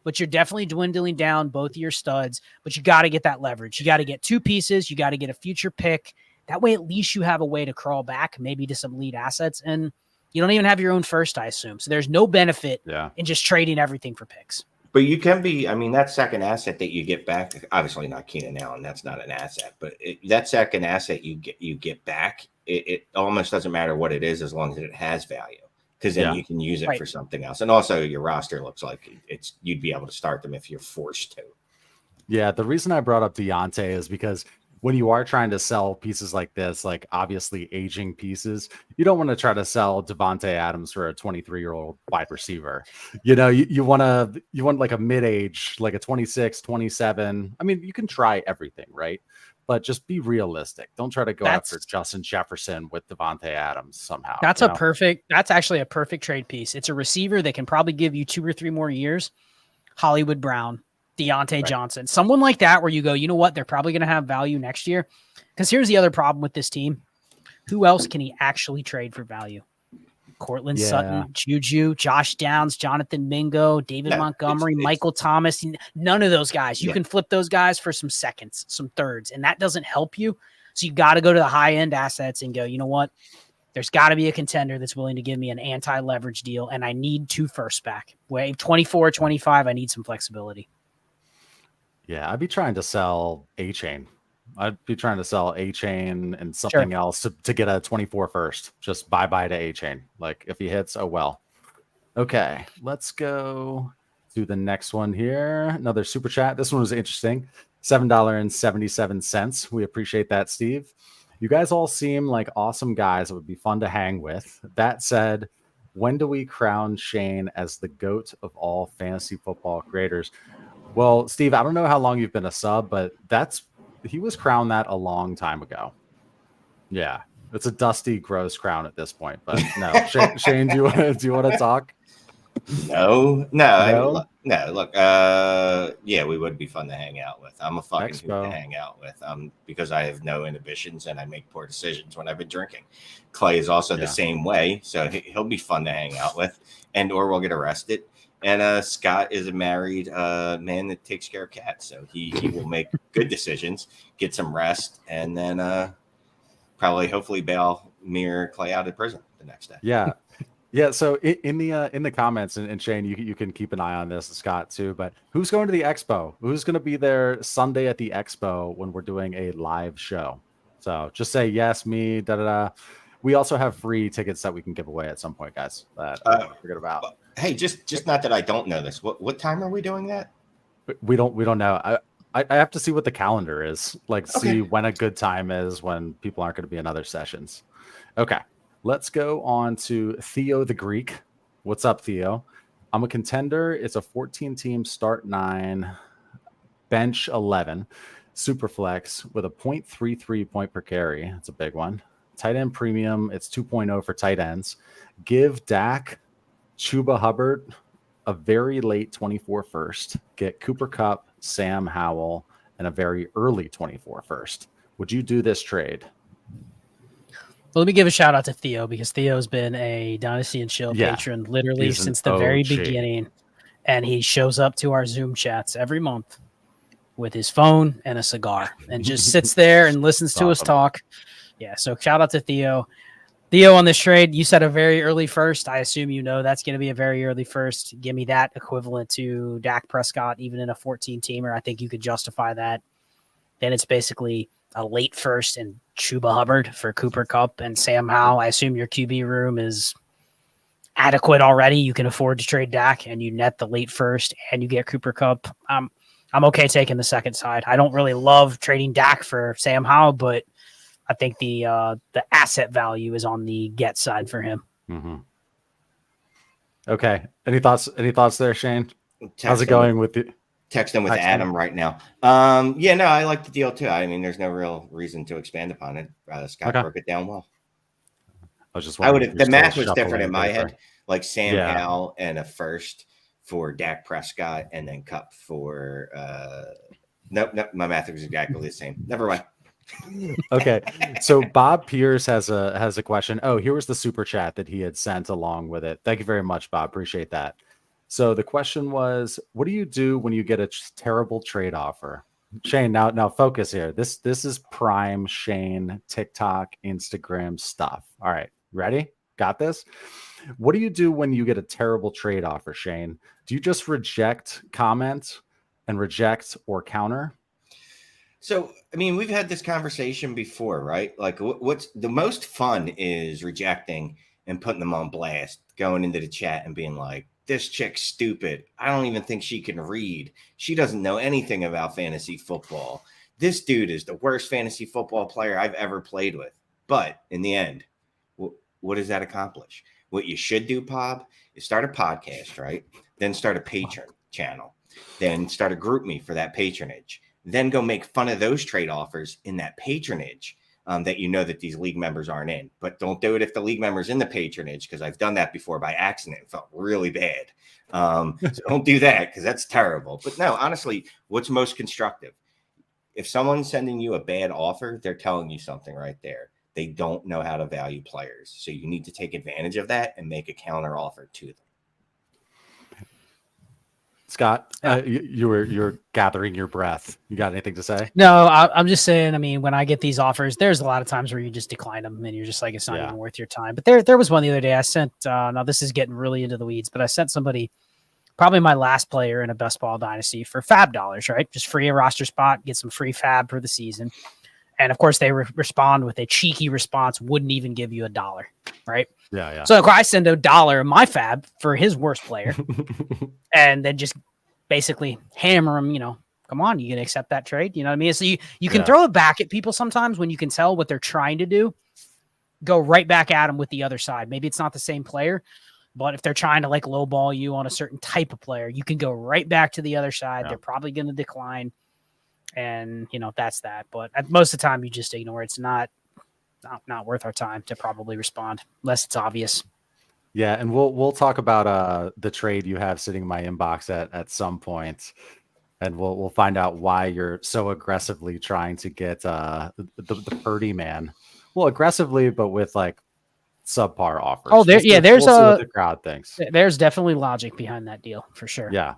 but you're definitely dwindling down both of your studs. But you got to get that leverage. You got to get 2 pieces. You got to get a future pick. That way, at least you have a way to crawl back, maybe to some lead assets. And you don't even have your own first, I assume. So there's no benefit in just trading everything for picks. But you can be, I mean, that second asset that you get back, obviously not Keenan Allen, that's not an asset, but that second asset you get back, it almost doesn't matter what it is as long as it has value, because then you can use it for something else. And also your roster looks like you'd be able to start them if you're forced to. Yeah, the reason I brought up Deontay is because when you are trying to sell pieces like this, like obviously aging pieces, you don't want to try to sell Devontae Adams for a 23-year-old wide receiver. You want like a mid-age, like a 26, 27. I mean, you can try everything, right? But just be realistic. Don't try to go after Justin Jefferson with Devontae Adams somehow. That's actually a perfect trade piece. It's a receiver that can probably give you 2 or 3 more years. Hollywood Brown, Deontay Johnson, someone like that, where you go, you know what? They're probably going to have value next year. Because here's the other problem with this team. Who else can he actually trade for value? Cortland Sutton, Juju, Josh Downs, Jonathan Mingo, David Montgomery, Michael Thomas. None of those guys. You can flip those guys for some seconds, some thirds, and that doesn't help you. So you got to go to the high-end assets and go, you know what? There's got to be a contender that's willing to give me an anti-leverage deal, and I need 2 firsts back. Wave 24, 25, I need some flexibility. Yeah, I'd be trying to sell A-Chain. I'd be trying to sell A-Chain and something else to get a 24 first. Just bye-bye to A-Chain. Like, if he hits, oh well. Okay, let's go to the next one here. Another super chat. This one was interesting. $7.77. We appreciate that, Steve. You guys all seem like awesome guys that would be fun to hang with. That said, when do we crown Shane as the GOAT of all fantasy football creators? Well, Steve, I don't know how long you've been a sub, but he was crowned that a long time ago. Yeah, it's a dusty, gross crown at this point. But no, Shane, do you want to talk? No. I mean, No? look, yeah, we would be fun to hang out with. I'm a fucking hoot to Expo. hang out with. Because I have no inhibitions and I make poor decisions when I've been drinking. Clay is also the same way, so he'll be fun to hang out with, or we'll get arrested. And Scott is a married man that takes care of cats, so he will make good decisions, get some rest, and then probably hopefully bail me or Clay out of prison the next day. Yeah. Yeah, so in the comments, and Shane, you can keep an eye on this, and Scott too. But who's going to the expo? Who's going to be there Sunday at the expo when we're doing a live show? So just say yes, me. Da da da. We also have free tickets that we can give away at some point, guys. That I forget about. Hey, just not that I don't know this. What time are we doing that? We don't know. I have to see what the calendar is. Like, see when a good time is when people aren't going to be in other sessions. Okay. Let's go on to Theo the Greek. What's up, Theo? I'm a contender. It's a 14-team start 9, bench 11, super flex with a 0.33 point per carry. That's a big one. Tight end premium. It's 2.0 for tight ends. Give Dak, Chuba Hubbard, a very late 24 first. Get Cooper Kupp, Sam Howell, and a very early 24 first. Would you do this trade? Well, let me give a shout out to Theo because Theo's been a Dynasty and Chill patron literally since the very beginning. And he shows up to our Zoom chats every month with his phone and a cigar and just sits there and listens to us talk. Yeah, so shout out to Theo. Theo, on this trade, you said a very early first. I assume you know that's going to be a very early first. Give me that equivalent to Dak Prescott, even in a 14-teamer. I think you could justify that. Then it's basically a late first and Chuba Hubbard for Cooper Kupp and Sam Howell. I assume your QB room is adequate already. You can afford to trade Dak and you net the late first and you get Cooper Kupp. I'm okay taking the second side. I don't really love trading Dak for Sam Howell, but I think the asset value is on the get side for him. Mm-hmm. Okay. Any thoughts there, Shane? How's it going with you? Texting with Adam right now. Yeah, no, I like the deal too. I mean, there's no real reason to expand upon it. Scott broke it down well. I was just wondering. The math was different in my head. Like Sam Howell and a first for Dak Prescott, and then Kupp for. Nope, my math was exactly the same. Never mind. Okay, so Bob Pierce has a question. Oh, here was the super chat that he had sent along with it. Thank you very much, Bob. Appreciate that. So the question was, what do you do when you get a terrible trade offer? Shane, now focus here. This is prime Shane TikTok, Instagram stuff. All right, ready? Got this? What do you do when you get a terrible trade offer, Shane? Do you just reject, comment, and reject or counter? So, I mean, we've had this conversation before, right? Like, what's the most fun is rejecting and putting them on blast, going into the chat and being like, this chick's stupid. I don't even think she can read. She doesn't know anything about fantasy football. This dude is the worst fantasy football player I've ever played with. But in the end, what does that accomplish? What you should do, Pob, is start a podcast, right? Then start a patron channel. Then start a group me for that patronage. Then go make fun of those trade offers in that patronage that you know that these league members aren't in. But don't do it if the league member's in the patronage, because I've done that before by accident. It felt really bad. So don't do that because that's terrible. But no, honestly, what's most constructive? If someone's sending you a bad offer, they're telling you something right there. They don't know how to value players. So you need to take advantage of that and make a counter offer to them. Scott, you're gathering your breath. You got anything to say? No, I'm just saying, I mean, when I get these offers, there's a lot of times where you just decline them and you're just like, it's not even worth your time. But there was one the other day I sent, now this is getting really into the weeds, but I sent somebody, probably my last player in a best ball dynasty, for fab dollars, right? Just free a roster spot, get some free fab for the season. And of course they respond with a cheeky response, wouldn't even give you $1, right? Yeah. So I send $1 my fab for his worst player and then just basically hammer him, come on, you can accept that trade. You know what I mean? So you can throw it back at people sometimes when you can tell what they're trying to do, go right back at them with the other side. Maybe it's not the same player, but if they're trying to like lowball you on a certain type of player, you can go right back to the other side. Yeah. They're probably going to decline. And that's that. But most of the time you just ignore it. It's not worth our time to probably respond unless it's obvious. Yeah, and we'll talk about the trade you have sitting in my inbox at some point, and we'll find out why you're so aggressively trying to get the Purdy man. Well, aggressively, but with like subpar offers. Oh, We'll see, there's we'll see what the crowd thinks. there's definitely logic behind that deal for sure. Yeah,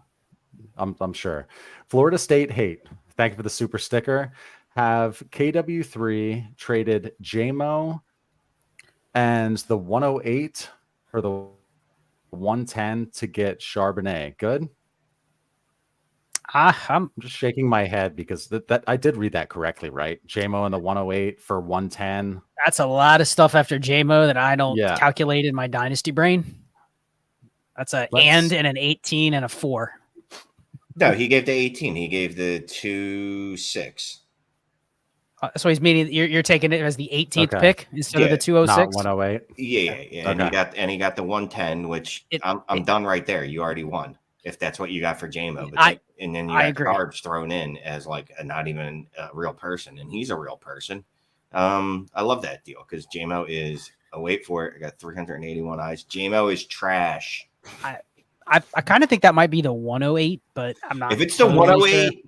I'm sure. Florida State hate. Thank you for the super sticker. Have KW3 traded JMO and the 108 or the 110 to get Charbonnet. Good. I'm I'm just shaking my head because that I did read that correctly, right? JMO and the 108 for 110. That's a lot of stuff after JMO that I don't Yeah. calculate in my dynasty brain. That's an an 18 and a 4. No, he gave the 18. He gave the 2-6. So he's meaning you're taking it as the 18th pick instead of the 206. Not 108. Yeah. Okay. And he got the 110, which I'm done right there. You already won if that's what you got for JMO. And then you got Carbs thrown in as like not even a real person, and he's a real person. I love that deal because JMO is. Oh, wait for it. I got 381 eyes. JMO is trash. I kind of think that might be the 108, but I'm not. If it's the 108, sure.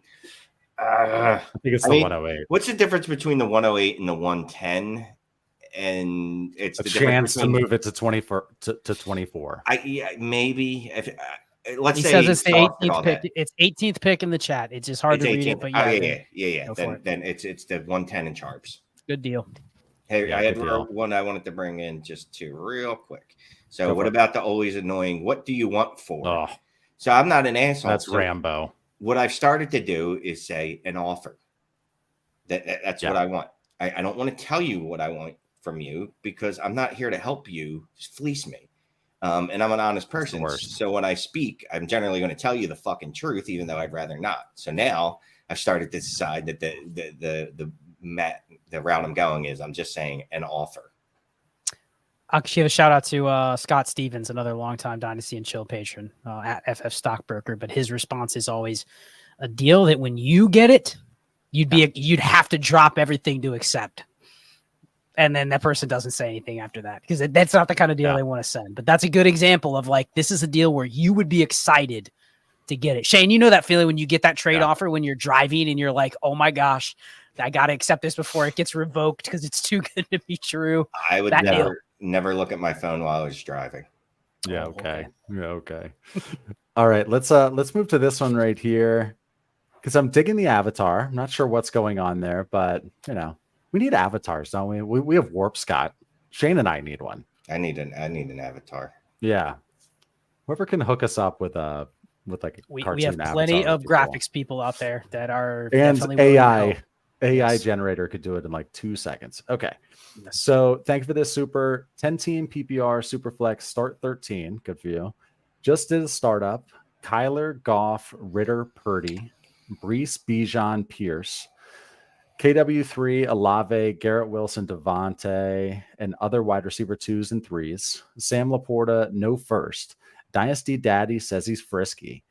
I think it's the 108. What's the difference between the 108 and the 110? And it's a chance to move it to 24 to 24. Maybe if let's he say says it's the 18th pick. That. It's 18th pick in the chat. It's just hard to read it, but yeah. Then it's the 110 and Charbs. Good deal. Hey, I had one I wanted to bring in just real quick. So what about the always annoying? What do you want for? Oh, so I'm not an asshole. That's Rambo. What I've started to do is say an offer. That's what I want. I don't want to tell you what I want from you because I'm not here to help you. Just fleece me. And I'm an honest person. So when I speak, I'm generally going to tell you the fucking truth, even though I'd rather not. So now I've started to decide that the route I'm going is I'm just saying an offer. I'll give a shout out to Scott Stevens, another longtime Dynasty and Chill patron at FF Stockbroker. But his response is always a deal that when you get it, you'd have to drop everything to accept. And then that person doesn't say anything after that because that's not the kind of deal they want to send. But that's a good example of like, this is a deal where you would be excited to get it. Shane, you know that feeling when you get that trade offer when you're driving and you're like, oh my gosh, I got to accept this before it gets revoked because it's too good to be true. I would never look at my phone while I was driving. Yeah. Okay. Yeah. Okay. All right. Let's move to this one right here because I'm digging the avatar. I'm not sure what's going on there, but we need avatars, don't we? We have Warp Scott. Shane and I need one. I need an avatar. Yeah. Whoever can hook us up with like a cartoon. We have plenty of graphics people out there that are and AI generator could do it in like 2 seconds. Okay. So thank you for this super 10 team PPR Superflex start 13. Good for you. Just did a startup. Kyler, Goff, Ritter, Purdy, Brees, Bijan, Pierce, KW3, Olave, Garrett Wilson, Devontae, and other wide receiver 2s and 3s. Sam Laporta, no first. Dynasty Daddy says he's frisky.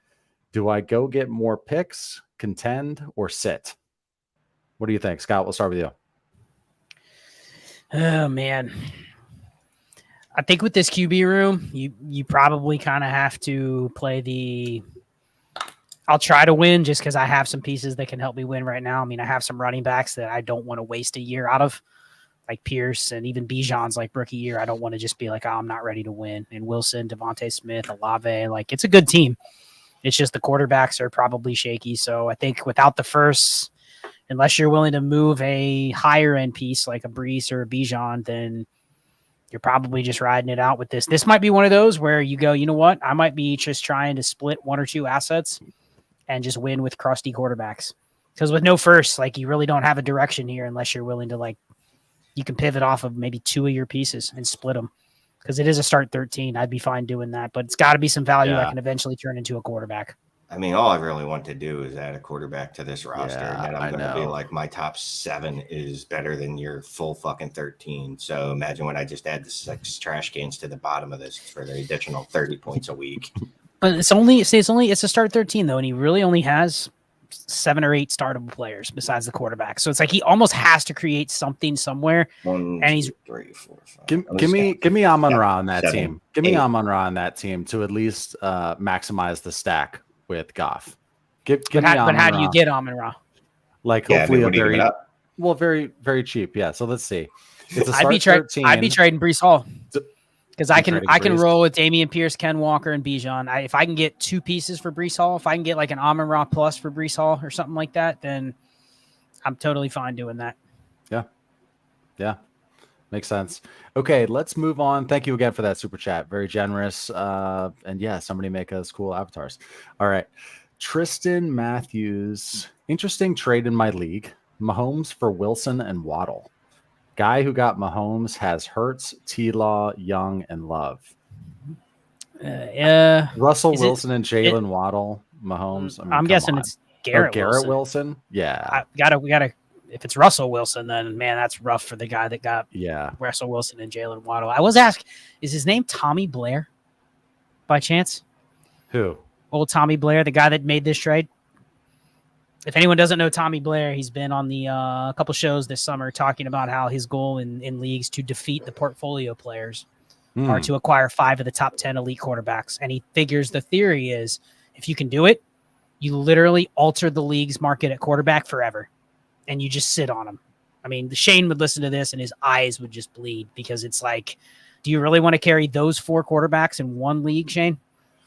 Do I go get more picks, contend, or sit? What do you think, Scott? We'll start with you. Oh, man. I think with this QB room, you probably kind of have to play I'll try to win just because I have some pieces that can help me win right now. I mean, I have some running backs that I don't want to waste a year out of, like Pierce and even Bijan's like rookie year. I don't want to just be like, oh, I'm not ready to win. And Wilson, Devontae Smith, Olave, like it's a good team. It's just the quarterbacks are probably shaky. So I think without the first, unless you're willing to move a higher end piece like a Brees or a Bijan, then you're probably just riding it out with this. This might be one of those where you go, you know what? I might be just trying to split one or two assets and just win with crusty quarterbacks. Because with no first, like you really don't have a direction here unless you're willing to like, you can pivot off of maybe 2 of your pieces and split them. Because it is a start 13. I'd be fine doing that, but it's got to be some value that can eventually turn into a quarterback. I mean, all I really want to do is add a quarterback to this roster. And then I'm going to be like, my top 7 is better than your full fucking 13. So imagine when I just add the 6 trash cans to the bottom of this for the additional 30 points a week. But it's a start 13 though. And he really only has 7 or 8 startable players besides the quarterback. So it's like he almost has to create something somewhere. One, And two, he's 3, 4, 5. Give me Amon-Ra on that 7, team. Give me 8. Amon-Ra on that team to at least maximize the stack with Goff. Give but me how do you Amon-Ra. get Amon-Ra? Like Yeah, hopefully what do you give it up? very, very cheap. Yeah. So let's see. It's a I'd be start 13. I'd be trading Brees Hall. Because I can Brees. roll with Dameon Pierce, Ken Walker, and Bijan. If I can get 2 pieces for Brees Hall, if I can get like an Amon-Ra plus for Brees Hall or something like that, then I'm totally fine doing that. Yeah. Makes sense. Okay, let's move on. Thank you again for that super chat. Very generous. And yeah, somebody make us cool avatars. All right. Tristan Matthews. Interesting trade in my league. Mahomes for Wilson and Waddle. Guy who got Mahomes has Hurts, T-Law, Young, and Love. Russell Wilson and Jalen Waddle, Mahomes. I mean, I'm guessing it's Garrett Wilson. Yeah. We gotta. If it's Russell Wilson, then man, that's rough for the guy that got Russell Wilson and Jalen Waddle. I was asked, is his name Tommy Blair by chance? Who? Old Tommy Blair, the guy that made this trade. If anyone doesn't know Tommy Blair, he's been on the couple shows this summer talking about how his goal in leagues to defeat the portfolio players are to acquire 5 of the top 10 elite quarterbacks. And he figures the theory is if you can do it, you literally alter the league's market at quarterback forever. And you just sit on them. I mean, Shane would listen to this and his eyes would just bleed because it's like, do you really want to carry those 4 quarterbacks in one league, Shane?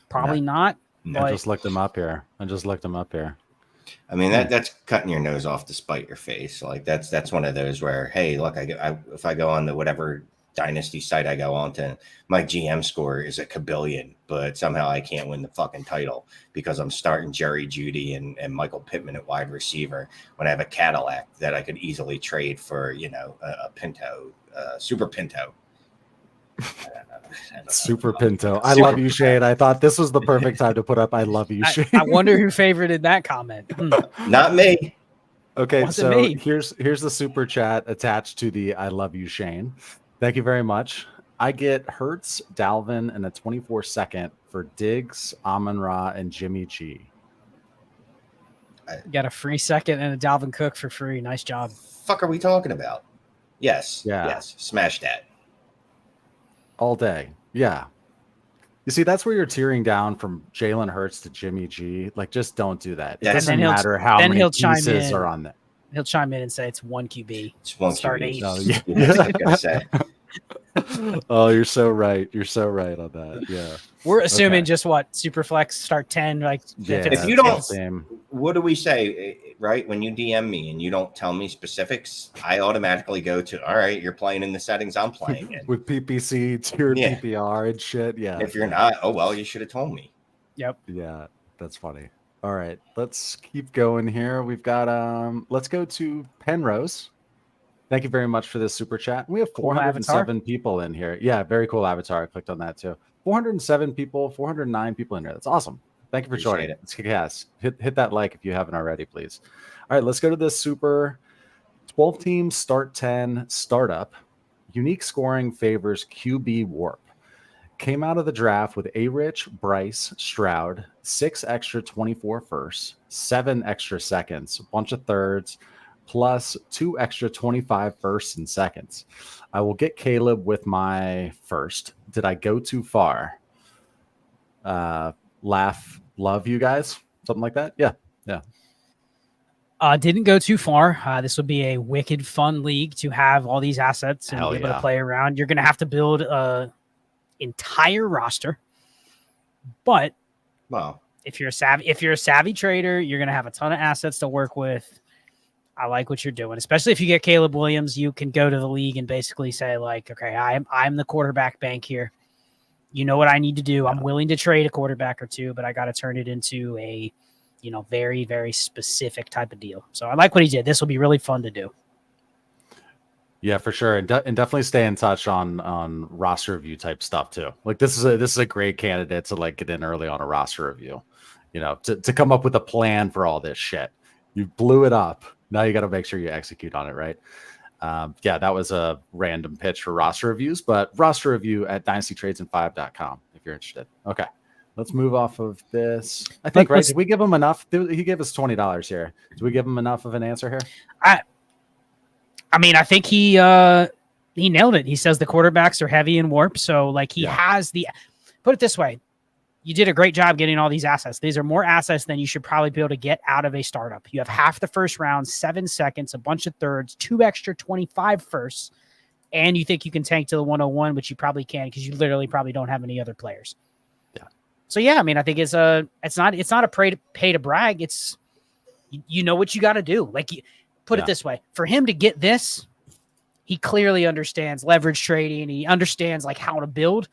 Probably not. I just looked him up here. I mean, that's cutting your nose off to spite your face. Like that's one of those where, hey, look, if I go on the whatever Dynasty site I go on to, my GM score is a kabillion, but somehow I can't win the fucking title because I'm starting Jerry Jeudy and Michael Pittman at wide receiver when I have a Cadillac that I could easily trade for, a Pinto, Super Pinto. Super Pinto. I love you, Shane. I thought this was the perfect time to put up I love you, Shane. I wonder who favorited that comment. Not me. Okay, so here's the super chat attached to the I love you, Shane. Thank you very much. I get Hurts, Dalvin, and a 24-second for Diggs, Amon-Ra, and Jimmy G. Got a free second and a Dalvin Cook for free. Nice job. Fuck are we talking about? Yes. Yeah. Yes. Smash that. All day. Yeah. You see, that's where you're tearing down from Jalen Hurts to Jimmy G. Like, just don't do that. It doesn't matter how many pieces are on that. He'll chime in and say it's 1 QB. It's 1 Start QB. 8. No, Yeah. Oh, you're so right. You're so right on that. Yeah. We're assuming just what? Superflex start 10. Like, if you don't, what do we say? Right? When you DM me and you don't tell me specifics, I automatically go to, all right, you're playing in the settings I'm playing in. With PPC, tiered PPR and shit. Yeah. If you're not, oh, well, you should have told me. Yep. Yeah. That's funny. All right. Let's keep going here. We've got, let's go to Penrose. Thank you very much for this super chat. We have 407 people in here. Yeah, very cool avatar. I clicked on that too. 407 people, 409 people in here. That's awesome. Thank you for joining. It's kick ass. Hit that like if you haven't already, please. All right, let's go to this super 12 team start 10 startup. Unique scoring favors QB Warp. Came out of the draft with A-Rich, Bryce, Stroud, 6 extra 24 firsts, 7 extra seconds, a bunch of thirds, plus 2 extra 25 firsts and seconds. I will get Caleb with my first. Did I go too far? Laugh, love you guys. Something like that. Yeah. Didn't go too far. This would be a wicked fun league to have all these assets and be able to play around. You're going to have to build a entire roster, but if you're a savvy trader, you're going to have a ton of assets to work with. I like what you're doing, especially if you get Caleb Williams. You can go to the league and basically say, like, okay, I'm the quarterback bank here. You know what I need to do. I'm willing to trade a quarterback or two, but I got to turn it into a, very, very specific type of deal. So I like what he did. This will be really fun to do. Yeah, for sure. And definitely stay in touch on roster review type stuff too. Like this is a great candidate to like get in early on a roster review, to come up with a plan for all this shit. You blew it up. Now you got to make sure you execute on it, right? That was a random pitch for roster reviews, but roster review at dynastytradesand5.com if you're interested. Okay, Let's move off of this. I think, right? Let's- Did we give him enough? He gave us $20 here. Did we give him enough of an answer here? I mean, I think he nailed it. He says the quarterbacks are heavy and warp. So like he has put it this way. You did a great job getting all these assets. These are more assets than you should probably be able to get out of a startup. You have half the first round, 7 seconds, a bunch of thirds, 2 extra 25 firsts, and you think you can tank to the 101, which you probably can because you literally probably don't have any other players. Yeah. So yeah, I mean, I think it's not a pay to brag. It's you know what you got to do. Like put it this way, for him to get this, he clearly understands leverage trading. He understands like how to build.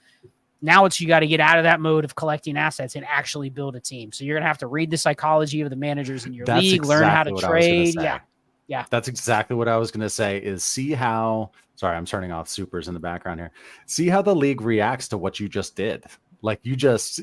Now you got to get out of that mode of collecting assets and actually build a team. So you're going to have to read the psychology of the managers in your league, learn how to trade. Yeah. That's exactly what I was going to say is see how, sorry, I'm turning off supers in the background here. See how the league reacts to what you just did. Like you just,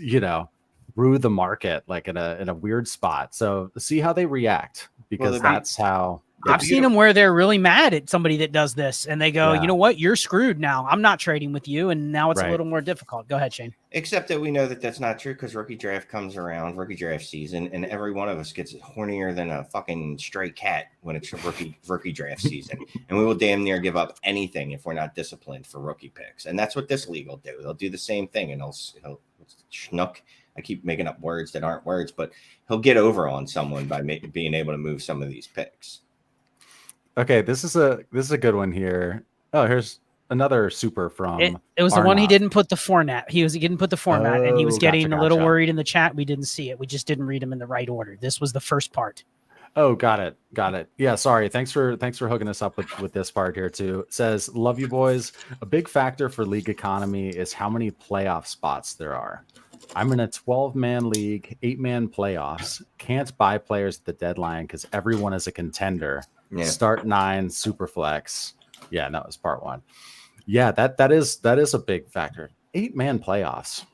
threw the market like in a weird spot. So see how they react because that's how. I've seen them where they're really mad at somebody that does this and they go, you know what? You're screwed now. I'm not trading with you. And now it's a little more difficult. Go ahead, Shane. Except that we know that that's not true because rookie draft comes around, rookie draft season, and every one of us gets hornier than a fucking stray cat when it's rookie draft season. And we will damn near give up anything if we're not disciplined for rookie picks. And that's what this league will do. They'll do the same thing and he'll schnook. I keep making up words that aren't words, but he'll get over on someone by being able to move some of these picks. Okay, this is a good one here. Oh, here's another super from. It was the one he didn't put the format. He didn't put the format, and he was getting a little worried in the chat. We didn't see it. We just didn't read him in the right order. This was the first part. Oh, got it. Yeah, sorry. Thanks for hooking us up with this part here too. It says, love you boys. A big factor for league economy is how many playoff spots there are. I'm in a 12-man league, 8-man playoffs. Can't buy players at the deadline because everyone is a contender. Yeah. Start 9 super flex. Yeah, and that was part 1. Yeah, that is a big factor. 8-man playoffs.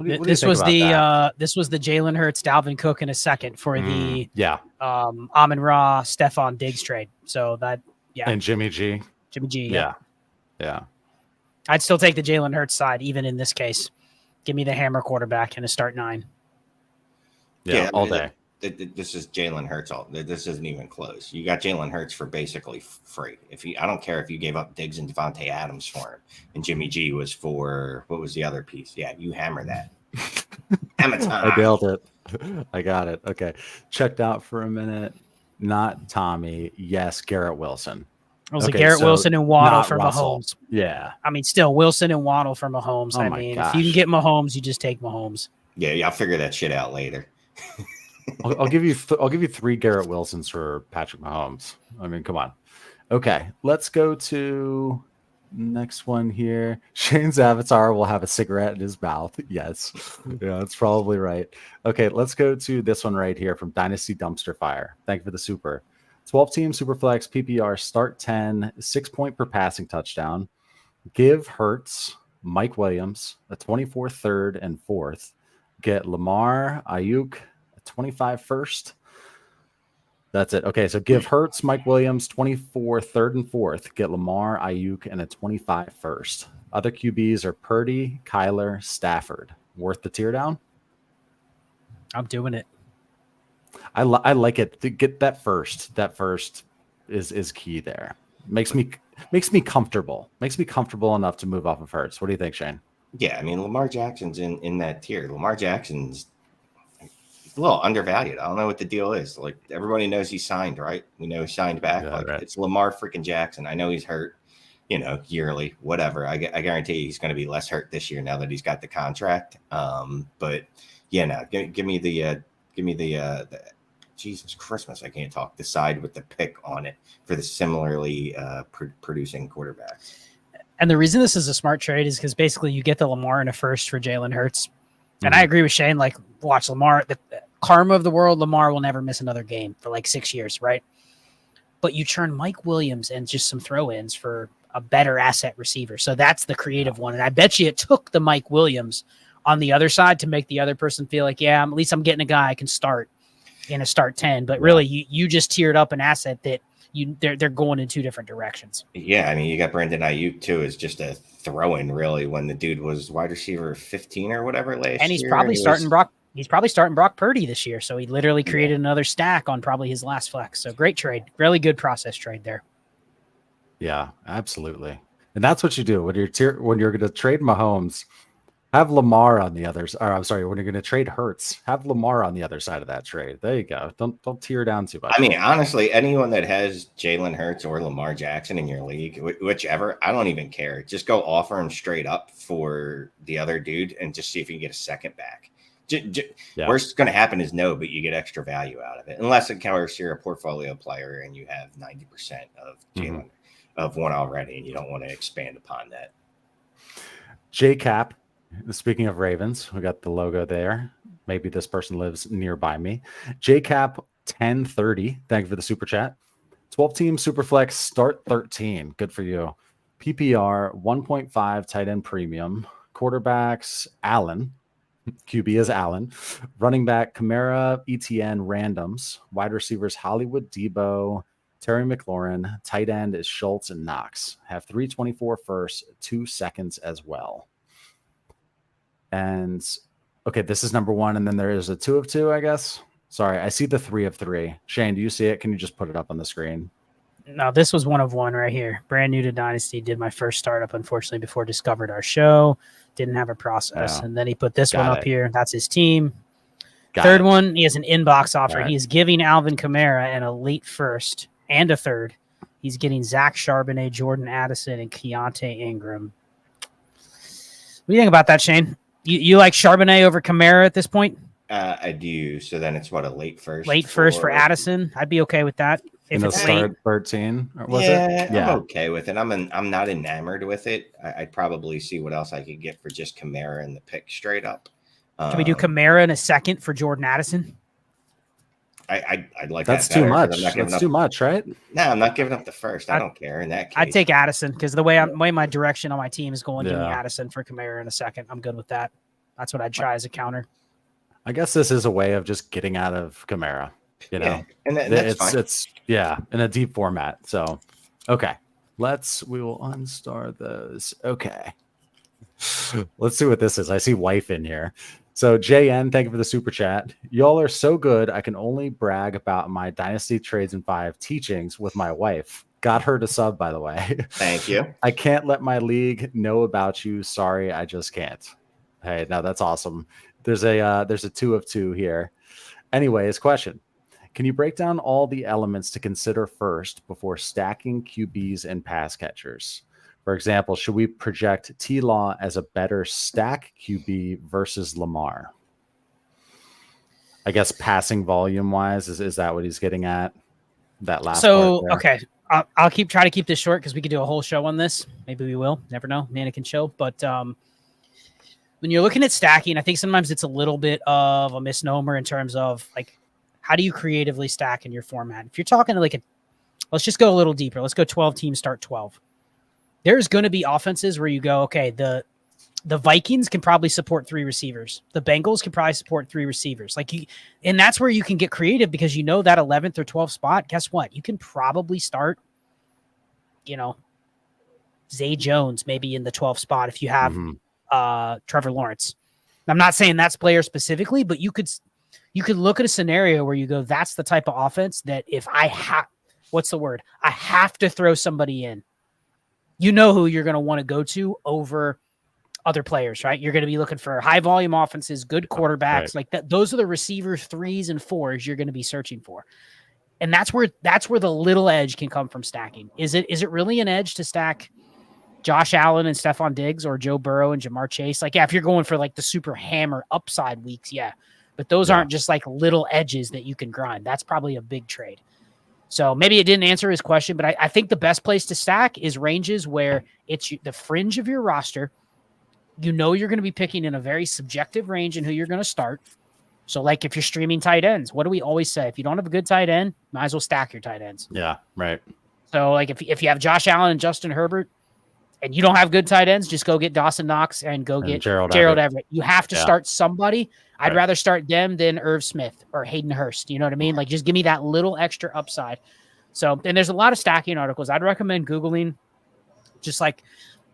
This was the Jalen Hurts, Dalvin Cook in a second for the Amon-Ra, Stephon Diggs trade. So and Jimmy G. Yeah. I'd still take the Jalen Hurts side even in this case. Give me the hammer quarterback and a start 9. Yeah, all day. This is Jalen Hurts. This isn't even close. You got Jalen Hurts for basically free. I don't care if you gave up Diggs and Devontae Adams for him, and Jimmy G was for what was the other piece? Yeah, you hammer that. Hammer time. I nailed it. I got it. Okay, checked out for a minute. Not Tommy. Yes, Garrett Wilson. It was Garrett Wilson and Waddle for Mahomes. Yeah, I mean, still Wilson and Waddle for Mahomes. I mean, if you can get Mahomes, you just take Mahomes. Yeah, I'll figure that shit out later. I'll give you 3 Garrett Wilsons for Patrick Mahomes. I mean, come on. Okay, let's go to next one here. Shane's avatar will have a cigarette in his mouth. Yes, yeah, that's probably right. Okay, let's go to this one right here from Dynasty Dumpster Fire. Thank you for the super. 12-team Superflex PPR start 10, 6 point per passing touchdown. Give Hurts, Mike Williams a 24th, 3rd, and 4th. Get Lamar, Ayuk, 25 first. That's it. Okay, so give Hurts, Mike Williams, 24, 3rd, and 4th. Get Lamar, Ayuk, and a 25 first. Other QBs are Purdy, Kyler, Stafford. Worth the tear down? I'm doing it. I like it. To get that first. That first is key there. Makes me comfortable. Makes me comfortable enough to move off of Hurts. What do you think, Shane? Yeah, I mean, Lamar Jackson's in that tier. Lamar Jackson's a little undervalued. I don't know what the deal is. Like, everybody knows he signed, right? We know he signed back. Yeah, right. It's Lamar freaking Jackson. I know he's hurt, yearly, whatever. I guarantee you he's going to be less hurt this year now that he's got the contract. But yeah, no, give me the Jesus Christmas, I can't talk. The side with the pick on it for the similarly producing quarterback. And the reason this is a smart trade is because basically you get the Lamar in a first for Jalen Hurts. And I agree with Shane, like, watch Lamar, the karma of the world, Lamar will never miss another game for like 6 years, right? But you churn Mike Williams and just some throw-ins for a better asset receiver. So that's the creative one. And I bet you it took the Mike Williams on the other side to make the other person feel like, yeah, at least I'm getting a guy I can start in a start 10. But really, you just tiered up an asset that they're going in two different directions. Yeah, I mean, you got Brandon Ayuk too. Is just a throw-in, really, when the dude was wide receiver 15 or whatever last year. And he's probably starting Brock Purdy this year. So he literally created another stack on probably his last flex. So great trade. Really good process trade there. Yeah, absolutely. And that's what you do when you're going to trade Mahomes. Have Lamar on the others. Or I'm sorry, when you're going to trade Hurts, have Lamar on the other side of that trade. There you go. Don't tear down too much. I mean, honestly, anyone that has Jalen Hurts or Lamar Jackson in your league, whichever, I don't even care. Just go offer him straight up for the other dude and just see if you can get a second back. Worst going to happen is no, but you get extra value out of it. Unless, of course, you're a portfolio player and you have 90% of Jalen of one already, and you don't want to expand upon that. JCap. Speaking of Ravens, we got the logo there. Maybe this person lives nearby me. JCap 1030. Thank you for the super chat. 12-team Superflex start 13. Good for you. PPR 1.5 tight end premium. Quarterbacks Allen. QB is Allen. Running back Kamara, ETN randoms. Wide receivers Hollywood Debo, Terry McLaurin. Tight end is Schultz and Knox. Have 324 first, 2 seconds as well. And okay, this is number one, and then there is a 2 of 2, I guess. Sorry, I see the 3 of 3. Shane, do you see it? Can you just put it up on the screen? No, this was 1 of 1 right here. Brand new to Dynasty. Did my first startup, unfortunately, before discovered our show. Didn't have a process. And then he put this one up here. That's his team. Third one, he has an inbox offer. Right. He is giving Alvin Kamara an elite first and a third. He's getting Zach Charbonnet, Jordan Addison, and Keontae Ingram. What do you think about that, Shane? You like Charbonnet over Kamara at this point? I do. So then it's what, a late first? Late first for Addison. I'd be okay with that. If it's late 13, was it? Yeah, I'm okay with it. I'm not enamored with it. I'd probably see what else I could get for just Kamara and the pick straight up. Can we do Kamara in a second for Jordan Addison? I'd like that's that too much. That's too much, right? No, I'm not giving up the first. I don't care in that case. I'd take Addison because the way my direction on my team is going. Give me Addison for Kamara in a second. I'm good with that. That's what I'd try as a counter. I guess this is a way of just getting out of Kamara. You know, and that's fine. It's in a deep format. So, okay, we will unstar those. Okay, let's see what this is. I see wife in here. So JN, thank you for the super chat. Y'all are so good. I can only brag about my Dynasty Trades in 5 teachings with my wife. Got her to sub, by the way. Thank you. I can't let my league know about you. Sorry, I just can't. Hey, no, that's awesome. There's a 2 of 2 here. Anyways, question. Can you break down all the elements to consider first before stacking QBs and pass catchers? For example, should we project T-Law as a better stack QB versus Lamar? I guess passing volume wise, is that what he's getting at? That last part there? Okay. I'll try to keep this short because we could do a whole show on this. Maybe we will. Never know. Mannequin Chill. But when you're looking at stacking, I think sometimes it's a little bit of a misnomer in terms of like, how do you creatively stack in your format? If you're talking like let's just go a little deeper. Let's go 12 teams, start 12. There's going to be offenses where you go, okay, the Vikings can probably support 3 receivers. The Bengals can probably support 3 receivers. And that's where you can get creative because you know that 11th or 12th spot, guess what? You can probably start, Zay Jones maybe in the 12th spot if you have Trevor Lawrence. I'm not saying that's player specifically, but you could look at a scenario where you go, that's the type of offense that if I have to throw somebody in. You know who you're going to want to go to over other players, right? You're going to be looking for high volume offenses, good quarterbacks, right. Like that. Those are the receivers 3s and 4s you're going to be searching for. And that's where the little edge can come from stacking. Is it really an edge to stack Josh Allen and Stephon Diggs or Joe Burrow and Jamar Chase? Like, yeah, if you're going for like the super hammer upside weeks, yeah. But those aren't just like little edges that you can grind. That's probably a big trade. So maybe it didn't answer his question, but I think the best place to stack is ranges where it's the fringe of your roster. You know you're going to be picking in a very subjective range in who you're going to start. So like if you're streaming tight ends, what do we always say? If you don't have a good tight end, might as well stack your tight ends. Yeah, right. So like if you have Josh Allen and Justin Herbert and you don't have good tight ends, just go get Dawson Knox and get Gerald Everett. You have to start somebody. I'd rather start them than Irv Smith or Hayden Hurst. You know what I mean? Like just give me that little extra upside. So, and there's a lot of stacking articles. I'd recommend Googling just like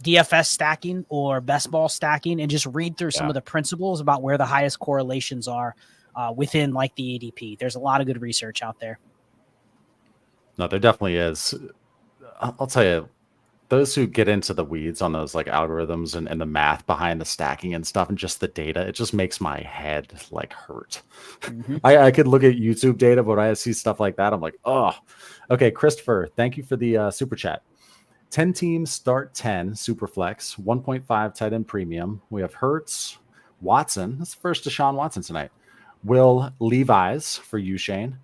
DFS stacking or best ball stacking and just read through some of the principles about where the highest correlations are within like the ADP. There's a lot of good research out there. No, there definitely is. I'll tell you, those who get into the weeds on those like algorithms and the math behind the stacking and stuff and just the data, it just makes my head like hurt. I could look at YouTube data, but when I see stuff like that, I'm like, oh, okay. Christopher, thank you for the super chat. 10 teams start 10 super flex, 1.5 tight end premium. We have Hurts, Watson. That's the first Deshaun Watson tonight. Will Levi's for you, Shane.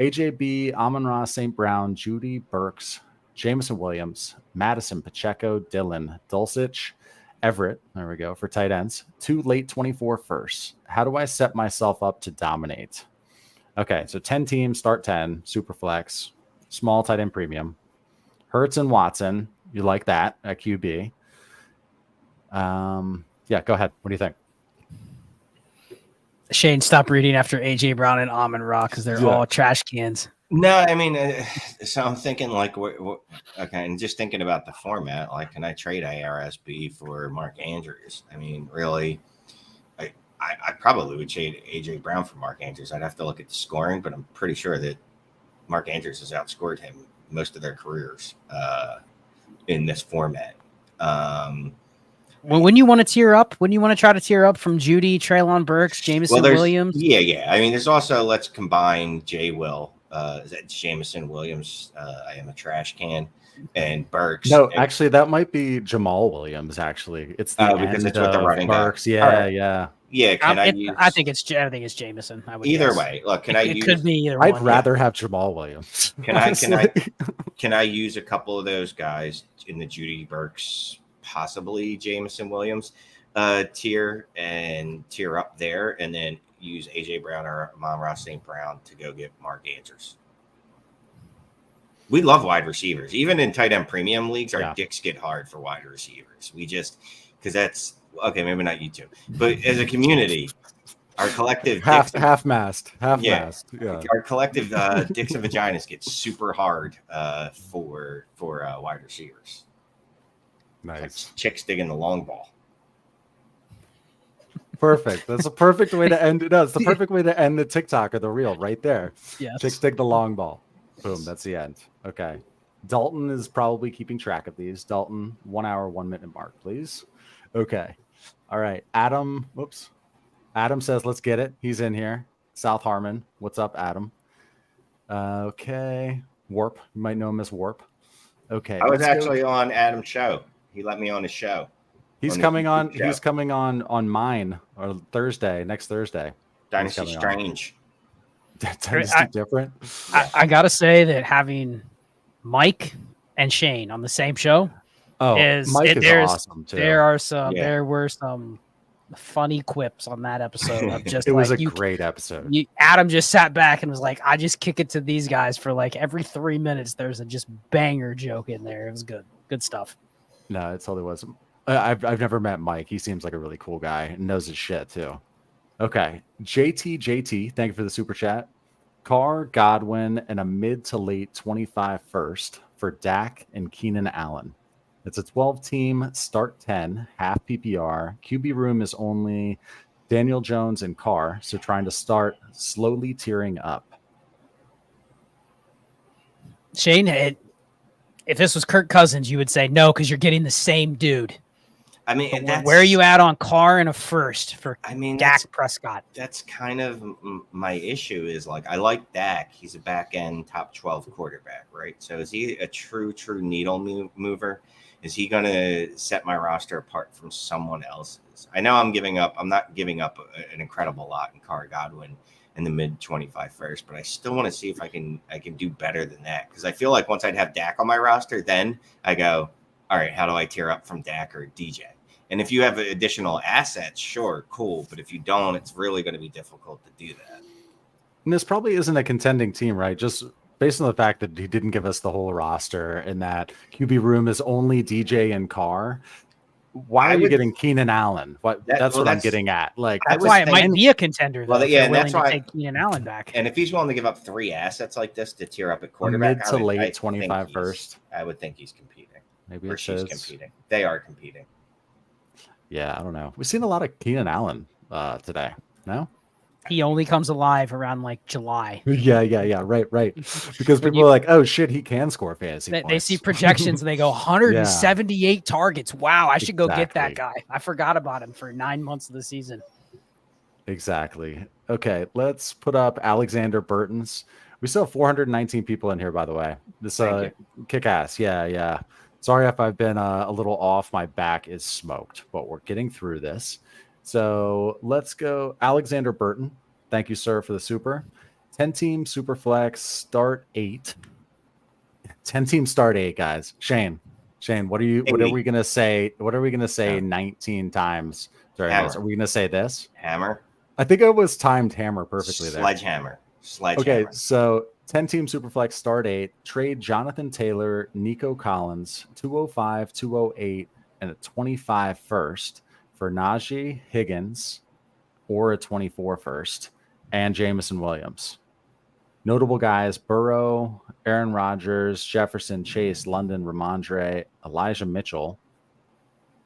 AJB, Amon-Ra, St. Brown, Judy Burks, Jameson Williams, Madison, Pacheco, Dylan, Dulcich, Everett. There we go for tight ends. 2 late 24 firsts. How do I set myself up to dominate? Okay, so 10 teams, start 10, super flex, small tight end premium. Hurts and Watson. You like that at QB? Yeah, go ahead. What do you think? Shane, stop reading after AJ Brown and Amon-Ra because they're all trash cans. No, I mean, so I'm thinking like, okay, and just thinking about the format, like, can I trade ARSB for Mark Andrews? I mean, really, I probably would trade AJ Brown for Mark Andrews. I'd have to look at the scoring, but I'm pretty sure that Mark Andrews has outscored him most of their careers in this format. Well, when you want to tier up, when you want to try to tier up from Judy, Treylon Burks, Jameson Williams. Yeah. I mean, there's also, let's combine J. Will, Jameson Williams. I am a trash can, and Burks. No, actually, that might be Jamal Williams. Actually, it's the because it's with the running Burks. back. Yeah, yeah. Yeah, I think it's Jameson. I would either guess. way. Look, It could be either. I'd rather have Jamal Williams. Can I use a couple of those guys in the Judy Burks, possibly Jameson Williams tier, and tier up there, and then use AJ Brown or Amon-Ra St. Brown to go get Mark Andrews? We love wide receivers, even in tight end premium leagues. Our dicks get hard for wide receivers. We just, because that's okay. Maybe not you two, but as a community, our collective half mast. Yeah. Our collective dicks and vaginas get super hard for wide receivers. Nice. Like chicks digging the long ball. Perfect. That's a perfect way to end it. No, it's the perfect way to end the TikTok or the reel right there. Yes. Chicks dig the long ball. Boom. That's the end. Okay. Dalton is probably keeping track of these. Dalton, 1 hour, 1 minute mark, please. Okay. All right. Adam. Whoops. Adam says, let's get it. He's in here. South Harmon. What's up, Adam? Okay. Warp. You might know him as Warp. Okay. I was actually on Adam's show. He let me on his show. He's coming on. He's coming on mine or next Thursday. Dynasty Strange. Dynasty different. I gotta say that having Mike and Shane on the same show Mike is awesome too. There were some funny quips on that episode. Of just it was a great episode. Adam just sat back and was like, I just kick it to these guys for like every 3 minutes. There's a just banger joke in there. It was good stuff. No, it totally was. I've never met Mike. He seems like a really cool guy and knows his shit too. Okay. JT, thank you for the super chat. Carr, Godwin, and a mid to late 25 first for Dak and Keenan Allen. It's a 12-team start 10, half PPR. QB room is only Daniel Jones and Carr, so trying to start slowly tiering up. Shane, if this was Kirk Cousins, you would say no because you're getting the same dude. I mean, where are you at on Carr and a first for Dak Prescott? That's kind of my issue is like, I like Dak. He's a back end top 12 quarterback, right? So is he a true needle mover? Is he going to set my roster apart from someone else's? I know I'm not giving up an incredible lot in Carr, Godwin in the mid 25 first, but I still want to see if I can do better than that. Cause I feel like once I'd have Dak on my roster, then I go, all right, how do I tier up from Dak or DJ? And if you have additional assets, sure, cool. But if you don't, it's really going to be difficult to do that. And this probably isn't a contending team, right? Just based on the fact that he didn't give us the whole roster and that QB room is only DJ and Carr. why I are you would- getting Keenan Allen? That's what I'm that's- getting at. Like, I That's would why it say- might be a contender. Though, Well, if yeah, they're and willing that's to why- take Keenan Allen back. And if he's willing to give up 3 assets like this to tier up at a quarterback, mid to I late think 25 he's- first. I would think he's competing. Maybe Or it she's says. competing. They are competing. Yeah, I don't know. We've seen a lot of Keenan Allen today. No? He only comes alive around like July. Yeah. Right. Because When people are like, oh shit, he can score fantasy They points. see projections and they go 178 targets. Wow, I should go get that guy. I forgot about him for 9 months of the season. Exactly. Okay, let's put up Alexander Burton's. We still have 419 people in here, by the way. This Thank kick ass. Yeah. Sorry if I've been a little off. My back is smoked, but we're getting through this. So let's go. Alexander Burton. Thank you, sir, for the super. 10-team super flex, start 8. 10-team start 8, guys. Shane, what are we gonna say? What are we gonna say 19 times during this? Are we gonna say this? Hammer. I think it was timed hammer perfectly there. Sledgehammer. Okay, so 10-team Superflex start 8, trade Jonathan Taylor, Nico Collins, 205, 208, and a 25 first for Najee Higgins or a 24 first and Jamison Williams. Notable guys: Burrow, Aaron Rodgers, Jefferson, Chase, London, Ramondre, Elijah Mitchell.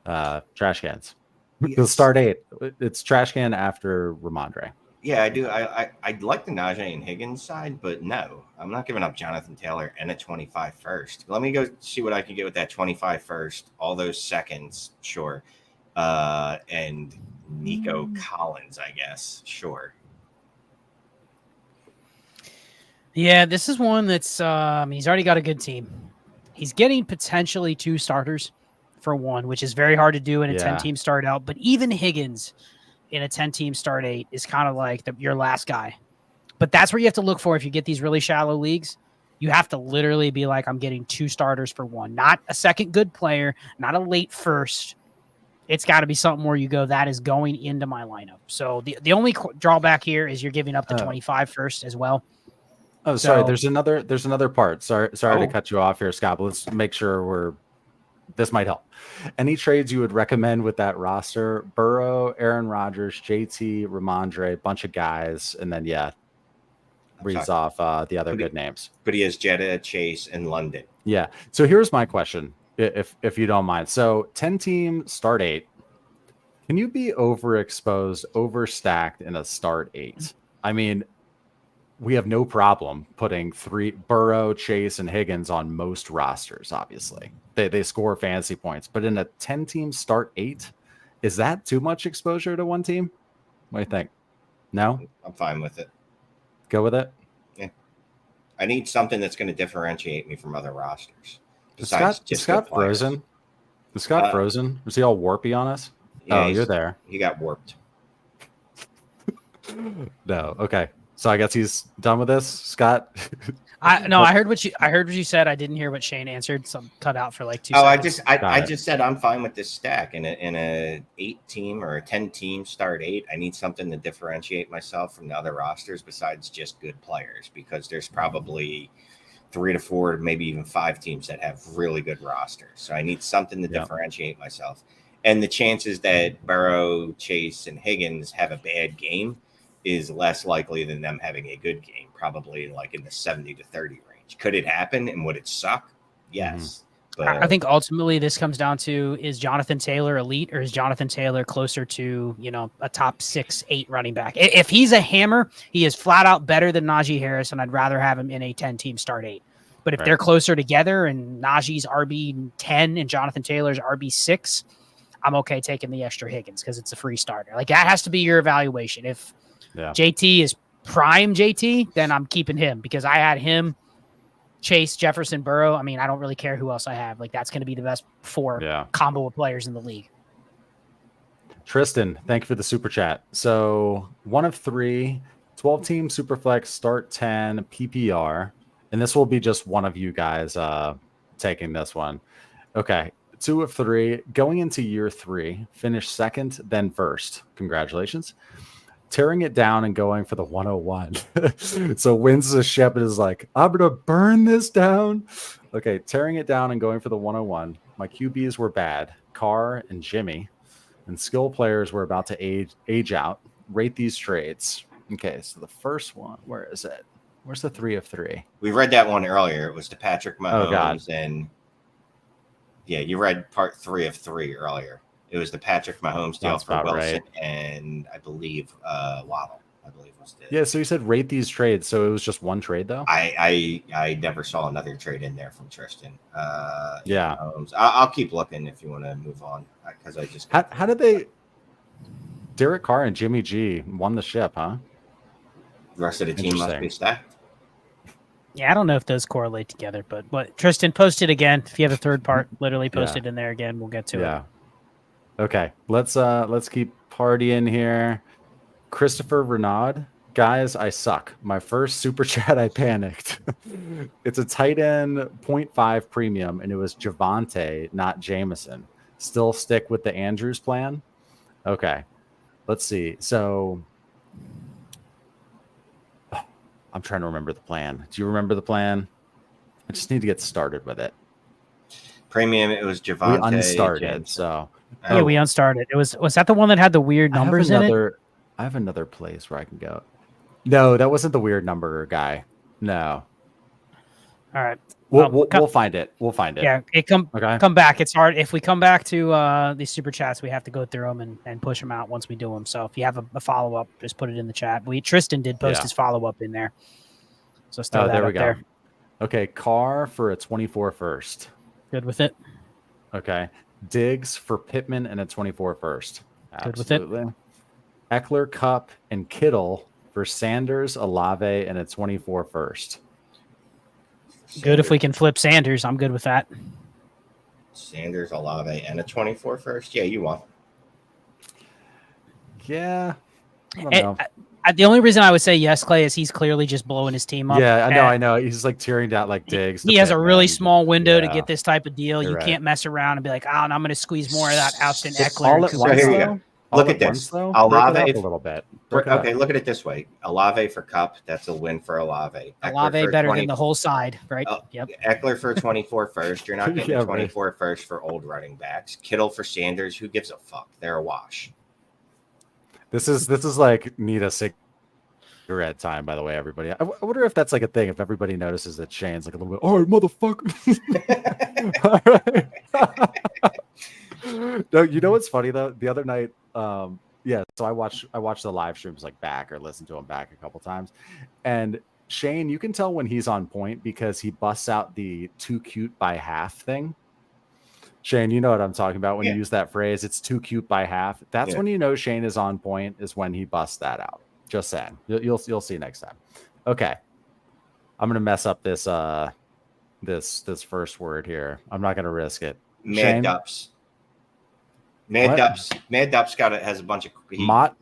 Trash cans. Yes. The start 8. It's trash can after Ramondre. Yeah, I do. I'd like the Najee and Higgins side, but no, I'm not giving up Jonathan Taylor and a 25 first. Let me go see what I can get with that 25 first, all those seconds, sure. And Nico Collins, I guess, sure. Yeah, this is one that's he's already got a good team. He's getting potentially 2 starters for 1, which is very hard to do in a 10-team start out. But even Higgins in a 10-team start 8 is kind of like your last guy. But that's where you have to look for if you get these really shallow leagues. You have to literally be like, I'm getting 2 starters for 1, not a second good player, not a late first. It's got to be something where you go, that is going into my lineup. So the only drawback here is you're giving up the 25 first as well. Oh, sorry. There's another part. Sorry to cut you off here, Scott. But let's make sure this might help. Any trades you would recommend with that roster? Burrow, Aaron Rodgers, JT, Ramondre, bunch of guys, and then reads off the other good names. But he has Jetta, Chase, and London. Yeah. So here's my question, if you don't mind. So 10-team start 8. Can you be overexposed, overstacked in a start 8? I mean, we have no problem putting 3 Burrow, Chase, and Higgins on most rosters. Obviously, they score fantasy points, but in a 10-team start 8, is that too much exposure to one team? What do you think? No, I'm fine with it. Go with it. Yeah, I need something that's going to differentiate me from other rosters. Is Scott frozen? Is Scott frozen? Was he all warpy on us? Yeah, you're there. He got warped. No, okay. So I guess he's done with this, Scott. I heard what you said. I didn't hear what Shane answered. Some cut out for like 2 seconds. I just said I'm fine with this stack in a 8-team or a 10-team start 8. I need something to differentiate myself from the other rosters besides just good players, because there's probably 3 to 4, maybe even 5 teams that have really good rosters. So I need something to differentiate myself. And the chances that Burrow, Chase, and Higgins have a bad game is less likely than them having a good game, probably like in the 70 to 30 range. Could it happen, and would it suck? Yes. But I think ultimately this comes down to, is Jonathan Taylor elite, or is Jonathan Taylor closer to, a top 6, 8 running back? If he's a hammer, he is flat out better than Najee Harris, and I'd rather have him in a 10-team start 8. But if they're closer together and Najee's RB10 and Jonathan Taylor's RB6, I'm okay taking the extra Higgins because it's a free starter. Like, that has to be your evaluation. If JT is prime JT, then I'm keeping him, because I had him, Chase, Jefferson, Burrow. I mean, I don't really care who else I have. Like, that's going to be the best 4 combo of players in the league. Tristan, thank you for the super chat. So 1 of 3, 12-team Superflex start 10 PPR, and this will be just one of you guys taking this one. Okay, 2 of 3, going into year 3, finish second, then first. Congratulations. Tearing it down and going for the 101. So wins the ship and is like, I'm going to burn this down. Okay, tearing it down and going for the 101. My QBs were bad. Carr, and Jimmy. And skill players were about to age out. Rate these trades. Okay, so the first one, where is it? Where's the 3 of 3? We read that one earlier. It was the Patrick Mahomes. Oh, God. And yeah, you read part 3 of 3 earlier. It was the Patrick Mahomes deal That's for about Wilson right. and I believe Waddle. I believe was the Yeah, so you said rate these trades. So it was just one trade, though? I never saw another trade in there from Tristan. Yeah. Mahomes. I'll keep looking if you want to move on because I just How did they? Derek Carr and Jimmy G won the ship, huh? the rest of the team must be Interesting. stacked. Yeah, I don't know if those correlate together, but Tristan, post it again. If you have a third part, literally post Yeah. it in there again. We'll get to Yeah. it. Okay. Let's keep partying here. Christopher Renaud. Guys, I suck. My first super chat, I panicked. It's a tight end 0.5 premium, and it was Javante, not Jameson. Still stick with the Andrews plan? Okay. Let's see. So I'm trying to remember the plan. Do you remember the plan? I just need to get started with it. Premium, it was Javante. We unstarted, Jameson. so Yeah, we unstarted. Was that the one that had the weird numbers in it? I have another place where I can go. No, that wasn't the weird number guy. No. All right. We'll find it. We'll find it. Yeah, Okay. come back. It's hard. If we come back to these super chats, we have to go through them and push them out once we do them. So if you have a follow up, just put it in the chat. Tristan did post his follow up in there. So throw that there we up go. there. Okay, Carr for a 24 first. Good with it. Okay. Diggs for Pittman and a 24 first. Good with it. Absolutely. Eckler, Cup, and Kittle for Sanders, Olave, and a 24 first. Good if we can flip Sanders. I'm good with that. Sanders, Olave, and a 24 first. Yeah, you won. Yeah. I don't know. The only reason I would say yes, Clay, is he's clearly just blowing his team up. Yeah, I know. He's like tearing down like Diggs. He has a really small window to get this type of deal. You're you right. can't mess around and be like, oh, and I'm going to squeeze more of that Austin It's Eckler. all at because once, here you though? go. All Look at at this. once, though? Olave, Break it up a little bit. Break it up. Okay, look at it this way. Olave for Cup, that's a win for Olave. Olave better than the whole side, right? Yep. Eckler for 24 first. You're not getting Yeah, a 24 first for old running backs. Kittle for Sanders. Who gives a fuck? They're a wash. This is like need a cigarette time, by the way, everybody. I wonder if that's like a thing. If everybody notices that Shane's like a little bit, all right, motherfucker. All right. No, you know what's funny though? The other night, so I watched the live streams like back or listened to them back a couple times, and Shane, you can tell when he's on point because he busts out the too cute by half thing. Shane, you know what I'm talking about when you use that phrase. It's too cute by half. That's when you know Shane is on point, is when he busts that out. Just saying. You'll see next time. Okay. I'm gonna mess up this this first word here. I'm not gonna risk it. Mad Dups. Mad Dups has a bunch of Mott.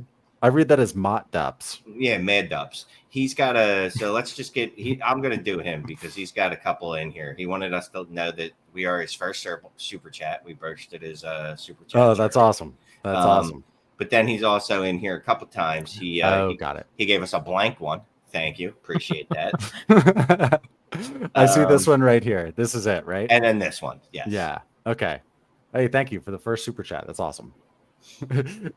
I read that as Mott Dups. Yeah, Mad Dups. He's got so let's just I'm gonna do him because he's got a couple in here. He wanted us to know that we are his first super chat. We bursted his super chat. Oh, that's awesome. That's awesome. But then he's also in here a couple times. He got it. He gave us a blank one. Thank you. Appreciate that. I see this one right here. This is it, right? And then this one. Yes. Yeah. Okay. Hey, thank you for the first super chat. That's awesome.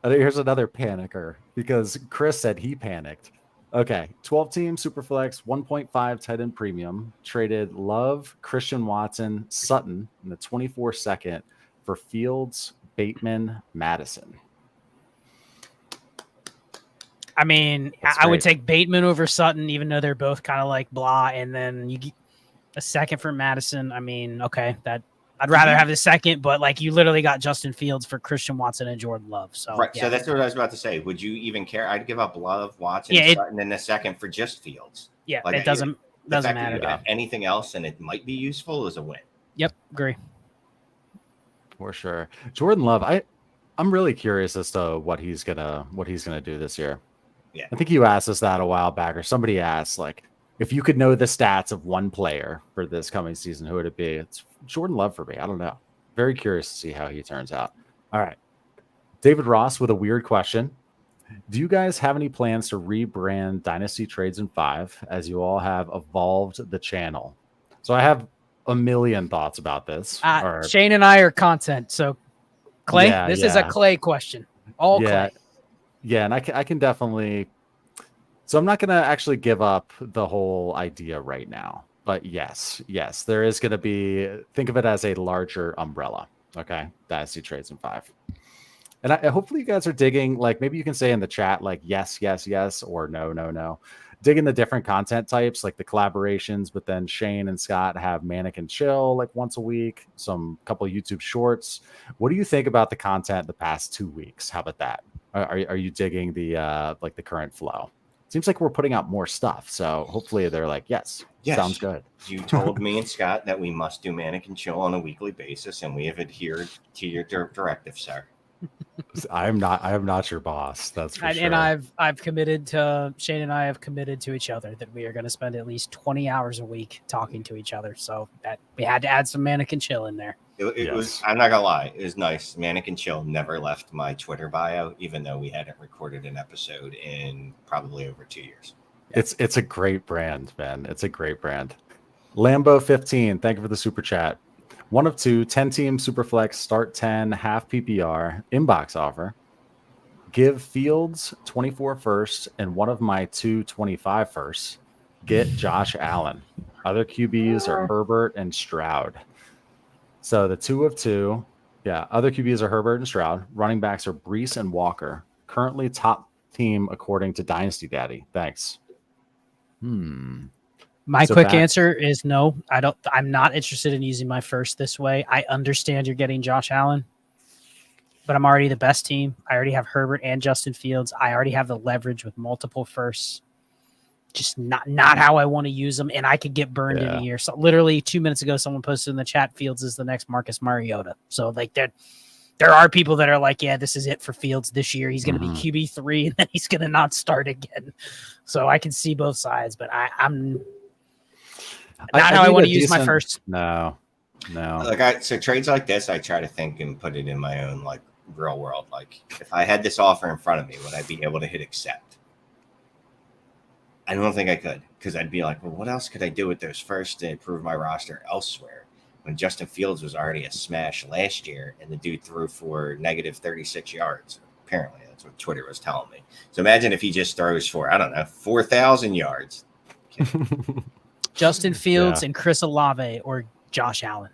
Here's another panicker because Chris said he panicked. Okay. 12 team Superflex 1.5 tight end premium traded Love, Christian Watson, Sutton in the 24-second for Fields, Bateman, Madison. I mean, I would take Bateman over Sutton, even though they're both kind of like blah. And then you get a second for Madison. I mean, okay, I'd rather have the second, but like you literally got Justin Fields for Christian Watson and Jordan Love. So right. Yeah. So that's what I was about to say. Would you even care? I'd give up Love, Watson, Sutton in a second for just Fields. Yeah, like, it doesn't matter. That anything else and it might be useful is a win. Yep, agree. For sure. Jordan Love, I'm really curious as to what he's gonna do this year. Yeah. I think you asked us that a while back, or somebody asked, like, if you could know the stats of one player for this coming season, who would it be? It's Jordan Love for me. I don't know. Very curious to see how he turns out. All right. David Ross with a weird question. Do you guys have any plans to rebrand Dynasty Trades in 5 as you all have evolved the channel? So I have a million thoughts about this. Shane and I are content, so Clay, Yeah, this is a yeah. Clay question. All Yeah. Clay. Yeah, and I can definitely. So I'm not going to actually give up the whole idea right now. But yes, there is going to be. Think of it as a larger umbrella. Okay, Dynasty Trades in 5. And hopefully you guys are digging. Like maybe you can say in the chat like yes, or no, no. Digging the different content types, like the collaborations. But then Shane and Scott have Manic and Chill like once a week. Some couple of YouTube shorts. What do you think about the content the past 2 weeks? How about that? Are you digging the like the current flow? Seems like we're putting out more stuff, so hopefully they're like, yes, sounds good. You told me and Scott that we must do Manic and Chill on a weekly basis, and we have adhered to your directive, sir. I am not your boss. That's for sure. And I've committed to Shane and I have committed to each other that we are going to spend at least 20 hours a week talking to each other. So that we had to add some Manic and Chill in there. It was, I'm not gonna lie, it was nice. Manic and Chill never left my Twitter bio, even though we hadn't recorded an episode in probably over 2 years. It's a great brand, man. It's a great brand. Lambo 15, thank you for the super chat. 1 of 2, 10-team Superflex, start 10, half PPR, inbox offer. Give Fields 24 first and one of my 2 25 firsts. Get Josh Allen. Other QBs are Herbert and Stroud. So the 2 of 2, other QBs are Herbert and Stroud. Running backs are Brees and Walker. Currently top team according to Dynasty Daddy. Thanks. My quick answer is no. I'm not interested in using my first this way. I understand you're getting Josh Allen, but I'm already the best team. I already have Herbert and Justin Fields. I already have the leverage with multiple firsts. Just not how I want to use them, and I could get burned in a year. So literally 2 minutes ago, someone posted in the chat, Fields is the next Marcus Mariota. So like there are people that are like, yeah, this is it for Fields this year. He's going to be QB3, and then he's going to not start again. So I can see both sides, but I'm not how I want to use my first. No. So trades like this, I try to think and put it in my own like real world. Like if I had this offer in front of me, would I be able to hit accept? I don't think I could, because I'd be like, well, what else could I do with those first to improve my roster elsewhere? When Justin Fields was already a smash last year, and the dude threw for negative 36 yards. Apparently, that's what Twitter was telling me. So imagine if he just throws for, 4,000 yards. Justin Fields and Chris Olave or Josh Allen.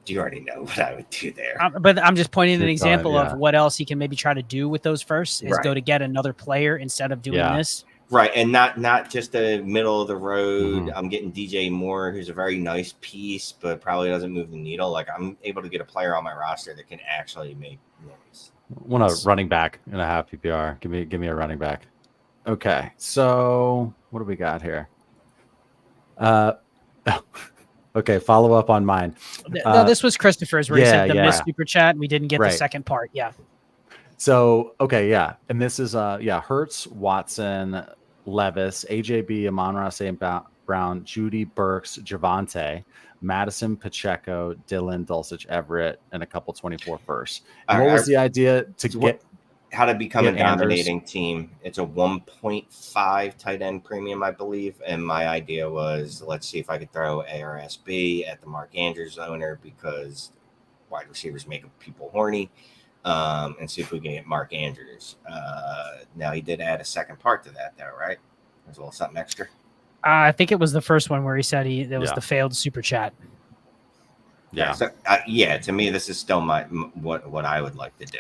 You already know what I would do there. But I'm just pointing an example of what else he can maybe try to do with those firsts is go to get another player instead of doing this. Right, and not just a middle of the road. I'm getting DJ Moore, who's a very nice piece, but probably doesn't move the needle. Like I'm able to get a player on my roster that can actually make noise. Want a running back in a half PPR? Give me a running back. Okay, so what do we got here? Okay, follow up on mine. No, this was Christopher's where he said the missed super chat. And we didn't get the second part. Yeah. So and this is Hurts, Watson, Levis, AJB, Amon-Ra St. Brown, Judy, Burks, Javante, Madison, Pacheco, Dylan, Dulcich, Everett, and a couple 24 firsts. And what was the idea to get? How to become a dominating team. It's a 1.5 tight end premium, I believe. And my idea was, let's see if I could throw ARSB at the Mark Andrews owner because wide receivers make people horny. And see if we can get Mark Andrews. Now he did add a second part to that, though, right? There's a little something extra. I think it was the first one where he said there was the failed super chat. Yeah. So, to me, this is still what I would like to do.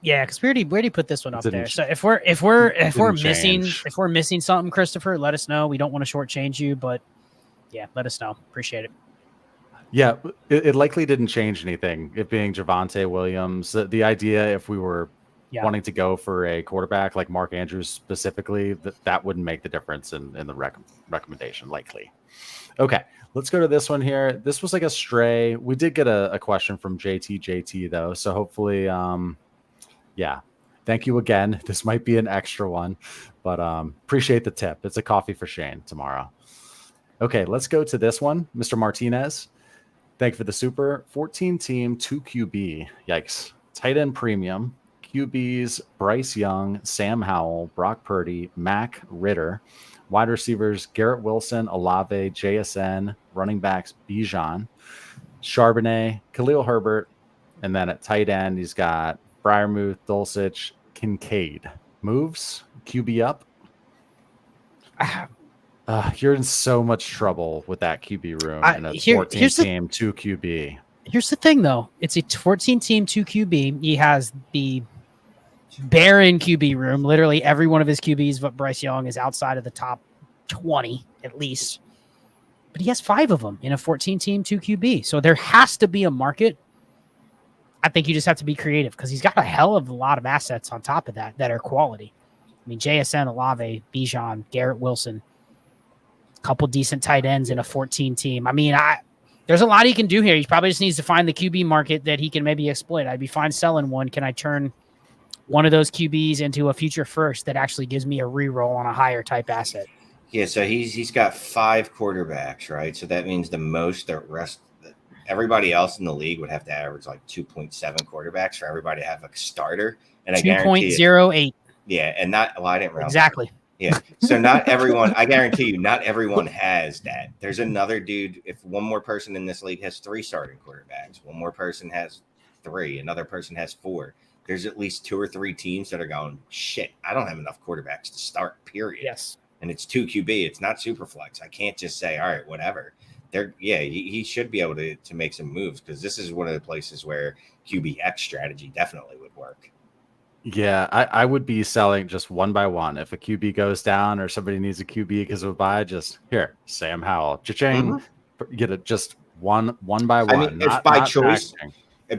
Yeah, because we already put this one up there. So if we're missing something, Christopher, let us know. We don't want to shortchange you, but let us know. Appreciate it. Yeah, it likely didn't change anything. It being Javonte Williams, the idea if we were wanting to go for a quarterback like Mark Andrews specifically, that wouldn't make the difference in the recommendation likely. Okay, let's go to this one here. This was like a stray. We did get a question from JT though, so hopefully, thank you again. This might be an extra one, but appreciate the tip. It's a coffee for Shane tomorrow. Okay, let's go to this one, Mr. Martinez. Thank you for the super. 14-team, 2 QB. Yikes. Tight end premium. QBs, Bryce Young, Sam Howell, Brock Purdy, Mac Ritter. Wide receivers, Garrett Wilson, Olave, JSN. Running backs, Bijan, Charbonnet, Khalil Herbert, And then at tight end, he's got Freiermuth, Dulcich, Kincaid. Moves, QB up. You're in so much trouble with that QB room in a 14 team, 2 QB. Here's the thing, though. It's a 14 team, 2 QB. He has the barren QB room. Literally every one of his QBs, but Bryce Young is outside of the top 20 at least. But he has 5 of them in a 14 team, 2 QB. So there has to be a market. I think you just have to be creative because he's got a hell of a lot of assets on top of that are quality. I mean, JSN, Olave, Bijan, Garrett Wilson, a couple decent tight ends in a 14 team. I mean, there's a lot he can do here. He probably just needs to find the QB market that he can maybe exploit. I'd be fine selling one. Can I turn one of those QBs into a future first that actually gives me a reroll on a higher type asset? Yeah, so he's got 5 quarterbacks, right? So that means the most everybody else in the league would have to average like 2.7 quarterbacks for everybody to have a starter. And I guarantee 2.08. Yeah, and not I didn't round exactly. Yeah, so not everyone. I guarantee you, not everyone has that. There's another dude. If one more person in this league has 3 starting quarterbacks, one more person has 3, another person has 4. There's at least 2 or 3 teams that are going, shit, I don't have enough quarterbacks to start. Period. Yes. And it's 2 QB. It's not super flex. I can't just say, all right, whatever. He should be able to make some moves because this is one of the places where QBX strategy definitely would work. Yeah, I would be selling just one by one. If a QB goes down or somebody needs a QB because of a buy, just here, Sam Howell, cha-ching, get it just one by one. I mean, it's by choice.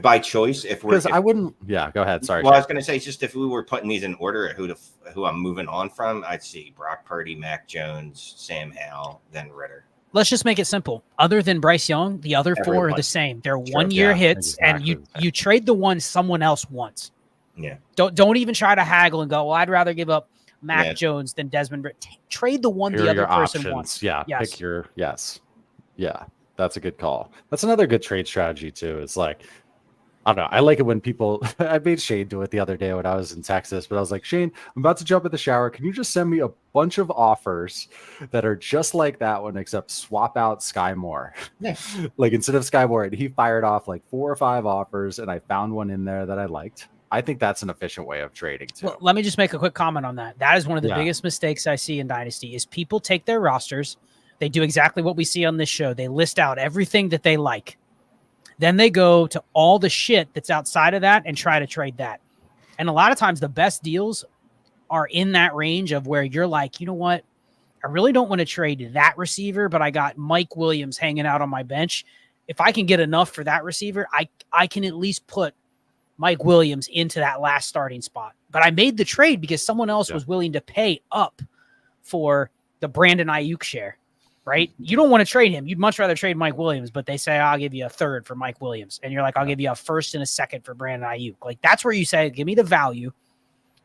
By choice, if we're because I wouldn't. Yeah, go ahead. Sorry. Well, I was going to say, just if we were putting these in order at who I'm moving on from, I'd see Brock Purdy, Mac Jones, Sam Howell, then Ritter. Let's just make it simple. Other than Bryce Young, the other 4 are the same. They're 1-year hits, exactly. And you trade the one someone else wants. Yeah. Don't even try to haggle and go, well, I'd rather give up Mac Jones than Desmond. Trade the one the other person wants. Yeah. Yes. Pick your Yeah. That's a good call. That's another good trade strategy too. It's like, I don't know. I like it when people, I made Shane do it the other day when I was in Texas, but I was like, Shane, I'm about to jump in the shower. Can you just send me a bunch of offers that are just like that one, except swap out Sky Moore? Yeah. Like instead of Sky Moore, he fired off like 4 or 5 offers and I found one in there that I liked. I think that's an efficient way of trading too. Well, let me just make a quick comment on that. That is one of the biggest mistakes I see in Dynasty is people take their rosters. They do exactly what we see on this show. They list out everything that they like. Then they go to all the shit that's outside of that and try to trade that. And a lot of times the best deals are in that range of where you're like, you know what? I really don't want to trade that receiver, but I got Mike Williams hanging out on my bench. If I can get enough for that receiver, I can at least put Mike Williams into that last starting spot. But I made the trade because someone else was willing to pay up for the Brandon Ayuk share, right? You don't want to trade him. You'd much rather trade Mike Williams, but they say, I'll give you a 3rd for Mike Williams. And you're like, I'll give you a 1st and a 2nd for Brandon Ayuk. Like that's where you say, give me the value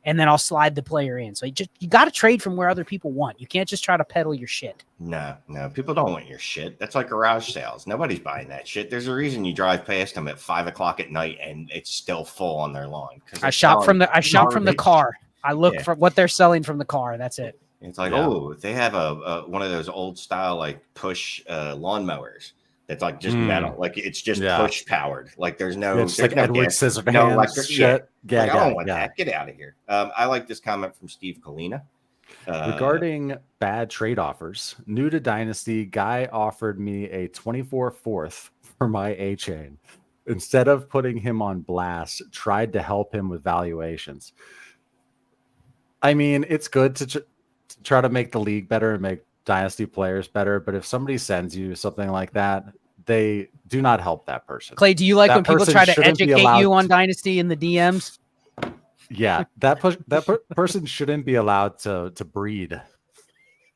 and then I'll slide the player in. So you got to trade from where other people want. You can't just try to peddle your shit. No, people don't want your shit. That's like garage sales. Nobody's buying that shit. There's a reason you drive past them at 5 o'clock at night and it's still full on their lawn. I shop from the car. I look for what they're selling from the car. That's it. It's like, oh, they have a one of those old style like push lawnmowers that's like just metal, like it's just push powered. Like there's no, like Edward Scissorhands shit. I don't want that. Get out of here. I like this comment from Steve Kalina. Regarding bad trade offers, new to Dynasty, guy offered me a 24 4th for my A-chain. Instead of putting him on blast, tried to help him with valuations. I mean, it's good to try to make the league better and make Dynasty players better, but if somebody sends you something like that, they do not help that person. Clay, do you like when people try to educate you on Dynasty in the DMs? Yeah, that person shouldn't be allowed to breed.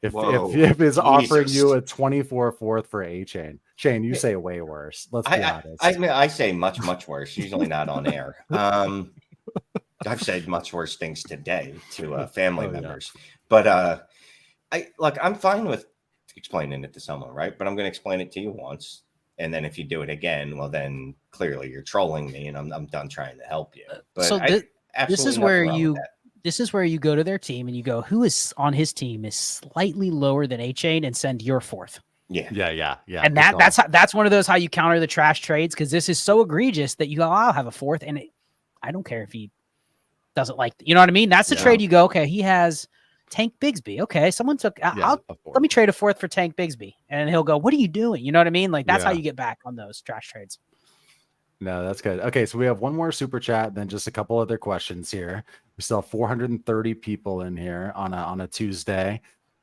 If it's offering you a 24 4th for A-chain. Shane, you say way worse. Let's be honest. I say much, much worse. Usually not on air. I've said much worse things today to family members. But I'm fine with explaining it to someone, right? But I'm going to explain it to you once. And then if you do it again, well, then clearly you're trolling me and I'm done trying to help you. But so this is where you go to their team and you go, who is on his team is slightly lower than A-chain and send your 4th. Yeah. And that's one of those how you counter the trash trades, because this is so egregious that you go, I'll have a fourth, and I don't care if he doesn't like, you know what I mean? That's the trade you go, okay, he has Tank Bigsby. Okay, someone took, let me trade a fourth for Tank Bigsby. And he'll go, what are you doing? You know what I mean? Like, that's how you get back on those trash trades. No, that's good. Okay, so we have one more super chat, then just a couple other questions here. We still have 430 people in here on a Tuesday.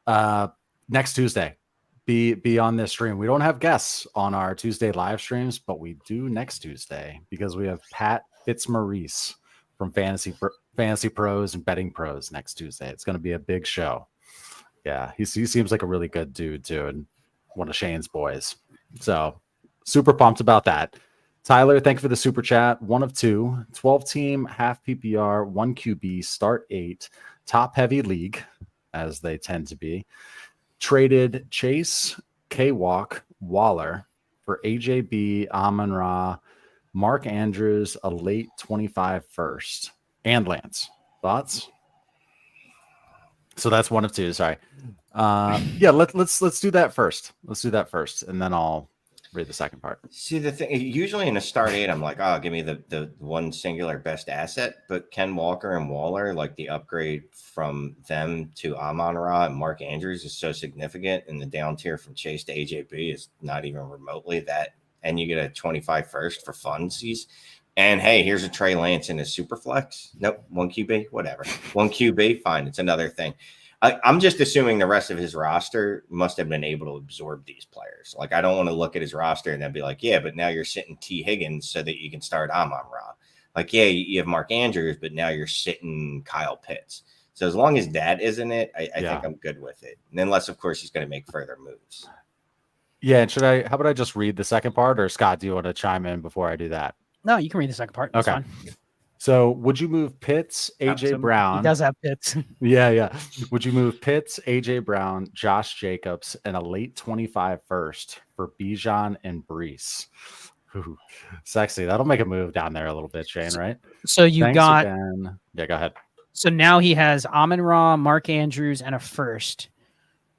Next Tuesday, be on this stream. We don't have guests on our Tuesday live streams, but we do next Tuesday because we have Pat Fitzmaurice from Fantasy Pros and Betting Pros next Tuesday. It's going to be a big show. Yeah, he seems like a really good dude too, and one of Shane's boys. So super pumped about that. Tyler, thank you for the super chat. 1 of 2, 12 team, half PPR, 1 QB, start 8, top heavy league, as they tend to be. Traded Chase, K-Walk, Waller for AJB, Amon-Ra, Mark Andrews, a late 25 first, and Lance. Thoughts? So that's 1 of 2. Sorry. Let's do that first. Let's do that first, and then I'll read the second part. See, the thing, usually in a start 8, I'm like, oh, give me the one singular best asset. But Ken Walker and Waller, like the upgrade from them to Amon-Ra and Mark Andrews is so significant, and the down tier from Chase to AJB is not even remotely that. And you get a 25 first for funsies. And hey, here's a Trey Lance in his super flex. Nope, 1 QB, whatever. 1 QB, fine. It's another thing. I'm just assuming the rest of his roster must have been able to absorb these players. Like, I don't want to look at his roster and then be like, yeah, but now you're sitting T. Higgins so that you can start Amon-Ra. Like, yeah, you have Mark Andrews, but now you're sitting Kyle Pitts. So as long as that isn't it, I think I'm good with it. And unless, of course, he's going to make further moves. Yeah, and how about I just read the second part, or Scott, do you want to chime in before I do that? No, you can read the second part. That's fine. So would you move Pitts, AJ Brown? He does have Pitts. Yeah. Would you move Pitts, AJ Brown, Josh Jacobs, and a late 25 first for Bijan and Brees? Ooh, sexy. That'll make a move down there a little bit, Shane, right? So you got again. Yeah, go ahead. So now he has Amon-Ra, Mark Andrews, and a first.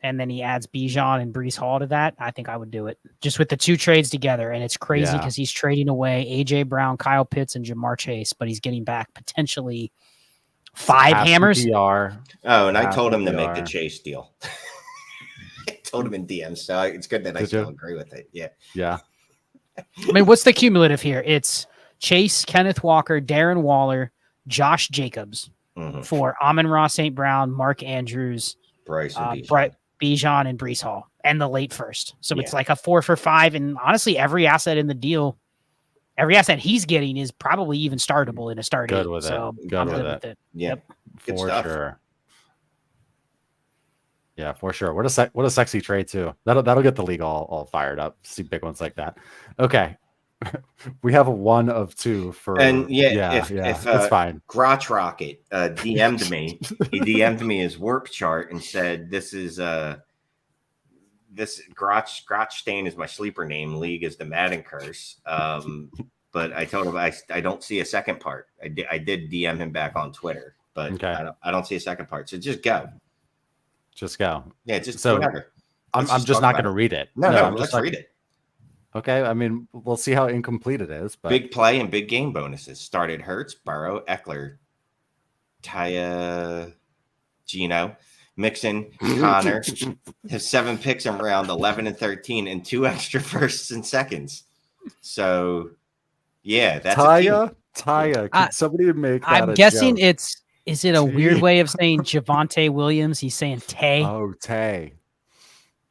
And then he adds Bijan and Brees Hall to that. I think I would do it just with the 2 trades together. And it's crazy because he's trading away AJ Brown, Kyle Pitts, and Jamar Chase, but he's getting back potentially 5 hammers. PPR. Oh, and I told him to make the Chase deal. I told him in DM, so it's good that I still agree with it. Yeah. I mean, what's the cumulative here? It's Chase, Kenneth Walker, Darren Waller, Josh Jacobs for Amon-Ra St. Brown, Mark Andrews, Bryce and Bijan and Brees Hall, and the late first. So it's like a 4 for 5. And honestly, every asset in the deal, every asset he's getting is probably even startable in a start. Good with it. Good with it. Yep. For sure. Yeah, for sure. What a sexy trade too. That'll get the league all fired up. See big ones like that. Okay. We have a 1 of 2 for, and if it's fine. Grotch Rocket DM'd me. He DM'd me his warp chart and said, "This is this Grotch Stain is my sleeper name. League is the Madden curse." But I told him I don't see a second part. I did DM him back on Twitter, but I don't see a second part. So just go. Yeah, just whatever. I'm just not going to read it. No, let's read it. Okay, I mean, we'll see how incomplete it is. But big play and big game bonuses. Started Hurts, Burrow, Eckler, Taya, Gino, Mixon, Connor. Has 7 picks in round 11 and 13 and 2 extra firsts and seconds. So, yeah, that's Taya. Can somebody make that I'm guessing joke? Is it a weird way of saying Javonte Williams? He's saying Tay. Oh, Tay.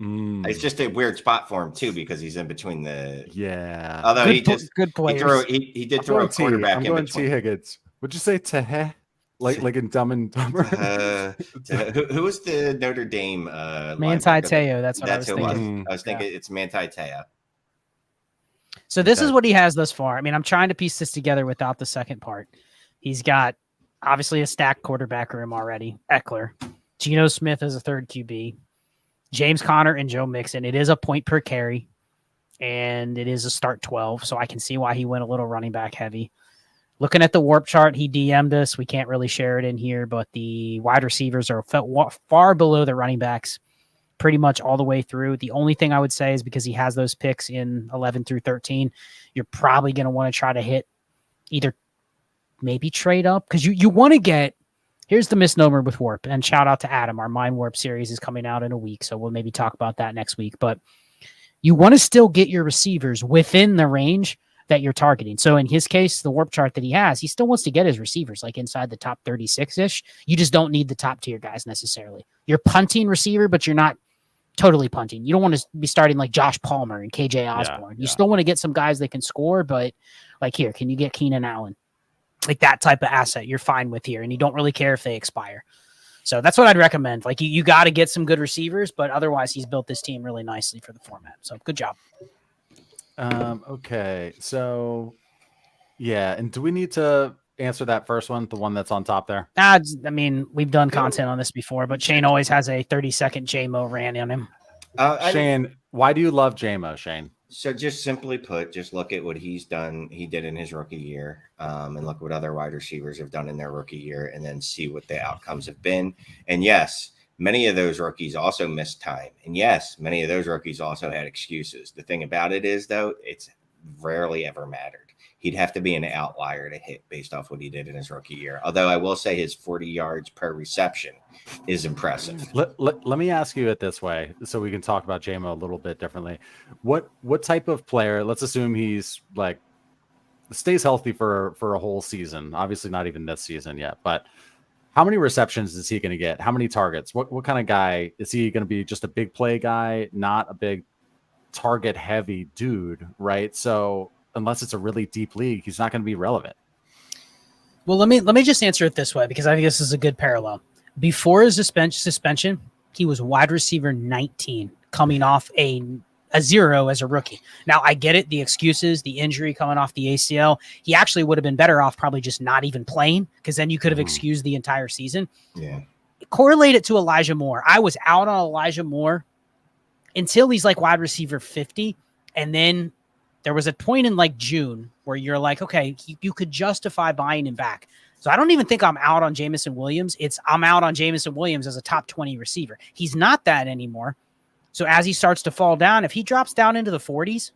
It's just a weird spot for him too because he's in between the Although good players. He did throw a quarterback I'm in going between. T Higgins. Would you say Teheh? Like in Dumb and Dumber? Who was the Notre Dame? Manti Te'o. That's what I was thinking. I was thinking it's Manti Te'o. So this is what he has thus far. I mean, I'm trying to piece this together without the second part. He's got obviously a stacked quarterback room already. Eckler, Geno Smith as a third QB. James Conner and Joe Mixon. It is a point per carry, and it is a start 12, so I can see why he went a little running back heavy. Looking at the warp chart, he DM'd us. We can't really share it in here, but the wide receivers are far below the running backs. pretty much all the way through. The only thing I would say is because he has those picks in 11 through 13, you're probably going to want to try to hit either maybe trade up because you want to get. Here's the misnomer with Warp, and shout out to Adam. Our Mind Warp series is coming out in a week, so we'll maybe talk about that next week. But you want to still get your receivers within the range that you're targeting. So in his case, the Warp chart that he has, he still wants to get his receivers like inside the top 36-ish. You just don't need the top tier guys necessarily. You're punting receiver, but you're not totally punting. You don't want to be starting like Josh Palmer and KJ Osborne. You still want to get some guys that can score, but like here, can you get Keenan Allen? Like that type of asset you're fine with here, and you don't really care if they expire. So that's what I'd recommend. Like you got to get some good receivers, but otherwise he's built this team really nicely for the format. So good job. Okay, so yeah, and do we need to answer that first one, the one that's on top there? I mean, we've done content on this before, but Shane always has a 30-second JMO rant on him. Shane, why do you love JMO, Shane? So just simply put, just look at what he's done. He did in his rookie year, and look what other wide receivers have done in their rookie year, and then see what the outcomes have been. And yes, many of those rookies also missed time. And yes, many of those rookies also had excuses. The thing about it is, though, it's rarely ever mattered. He'd have to be an outlier to hit based off what he did in his rookie year. Although I will say his 40 yards per reception is impressive. Let me ask you it this way so we can talk about JMO a little bit differently. What type of player, let's assume he's like stays healthy for a whole season, obviously not even this season yet, but how many receptions is he going to get? How many targets? What kind of guy is he going to be? Just a big play guy, not a big target heavy dude, right? So unless it's a really deep league, he's not going to be relevant. Well, let me just answer it this way because I think this is a good parallel. Before his suspension, he was wide receiver 19, coming off a 0 as a rookie. Now, I get it, the excuses, the injury coming off the ACL. He actually would have been better off probably just not even playing because then you could have excused the entire season. Yeah. Correlate it to Elijah Moore. I was out on Elijah Moore until he's like wide receiver 50, and then there was a point in like June where you're like, okay, you could justify buying him back. So I don't even think I'm out on Jamison Williams. I'm out on Jamison Williams as a top 20 receiver. He's not that anymore. So as he starts to fall down, if he drops down into the 40s,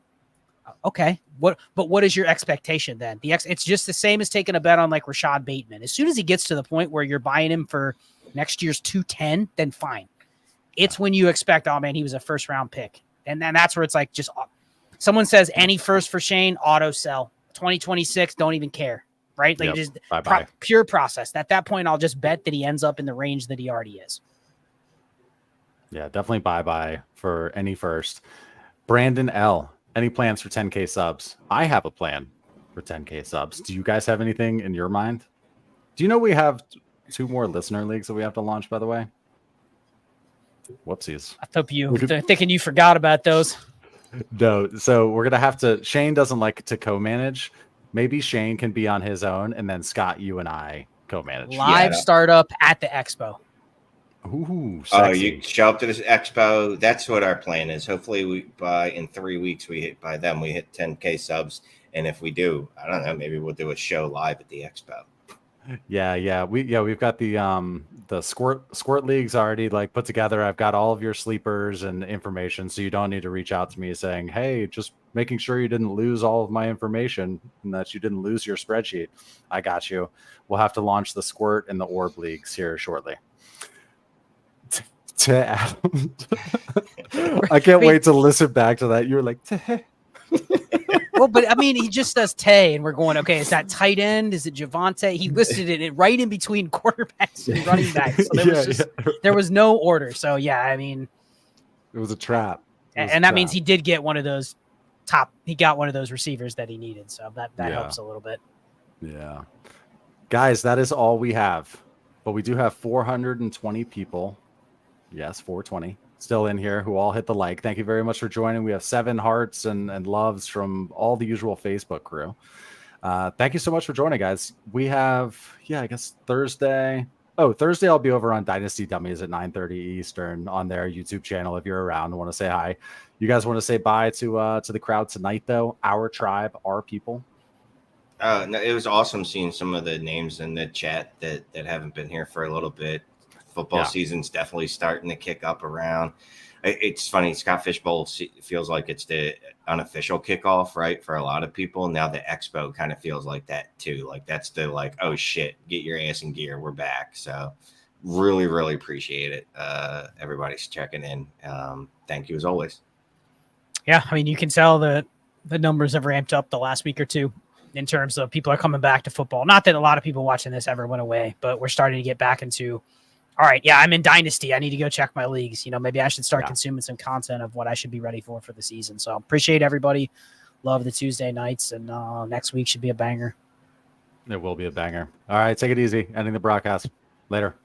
okay. But what is your expectation then? It's just the same as taking a bet on like Rashad Bateman. As soon as he gets to the point where you're buying him for next year's 210, then fine. It's when you expect, oh man, he was a first round pick. And then that's where it's like just someone says any first for Shane, auto sell. 2026, don't even care. Right? Like just pure process. At that point, I'll just bet that he ends up in the range that he already is. Yeah, definitely bye for any first. Brandon L. Any plans for 10K subs? I have a plan for 10K subs. Do you guys have anything in your mind? Do you know we have 2 more listener leagues that we have to launch, by the way? Whoopsies. I hope thinking you forgot about those. No, so we're going to have to, Shane doesn't like to co-manage. Maybe Shane can be on his own, and then Scott, you and I co-manage. Live startup at the expo. Ooh, sexy. Oh, you show up to this expo. That's what our plan is. Hopefully, in 3 weeks, we hit 10K subs. And if we do, I don't know, maybe we'll do a show live at the expo. Yeah. We've got the squirt leagues already like put together. I've got all of your sleepers and information, so you don't need to reach out to me saying, hey, just making sure you didn't lose all of my information and that you didn't lose your spreadsheet. I got you. We'll have to launch the squirt and the orb leagues here shortly. To Adam. I can't wait to listen back to that. You were like, Well, but I mean, he just says Tay, and we're going, okay, is that tight end? Is it Javante? He listed it right in between quarterbacks and running backs. So there was no order. So, yeah, I mean. It was a trap. And that means he did get one of those he got one of those receivers that he needed. So that helps a little bit. Yeah. Guys, that is all we have. But we do have 420 people. Yes, 420 still in here who all hit the like. Thank you very much for joining. We have 7 hearts and loves from all the usual Facebook crew. Thank you so much for joining, guys. We have, I guess Thursday. Thursday I'll be over on Dynasty Dummies at 9:30 Eastern on their YouTube channel. If you're around and want to say hi. You guys want to say bye to the crowd tonight, though? Our tribe, our people. No, it was awesome seeing some of the names in the chat that haven't been here for a little bit. Football Yeah. season's definitely starting to kick up around. It's funny. Scott Fishbowl feels like it's the unofficial kickoff, right? For a lot of people. Now the Expo kind of feels like that too. Like that's the like, oh shit, get your ass in gear. We're back. So really, really appreciate it. Everybody's checking in. Thank you as always. Yeah, I mean, you can tell the numbers have ramped up the last week or two in terms of people are coming back to football. Not that a lot of people watching this ever went away, but we're starting to get back into, all right, yeah, I'm in Dynasty. I need to go check my leagues. You know, maybe I should start consuming some content of what I should be ready for the season. So appreciate everybody. Love the Tuesday nights, and next week should be a banger. It will be a banger. All right, take it easy. Ending the broadcast. Later.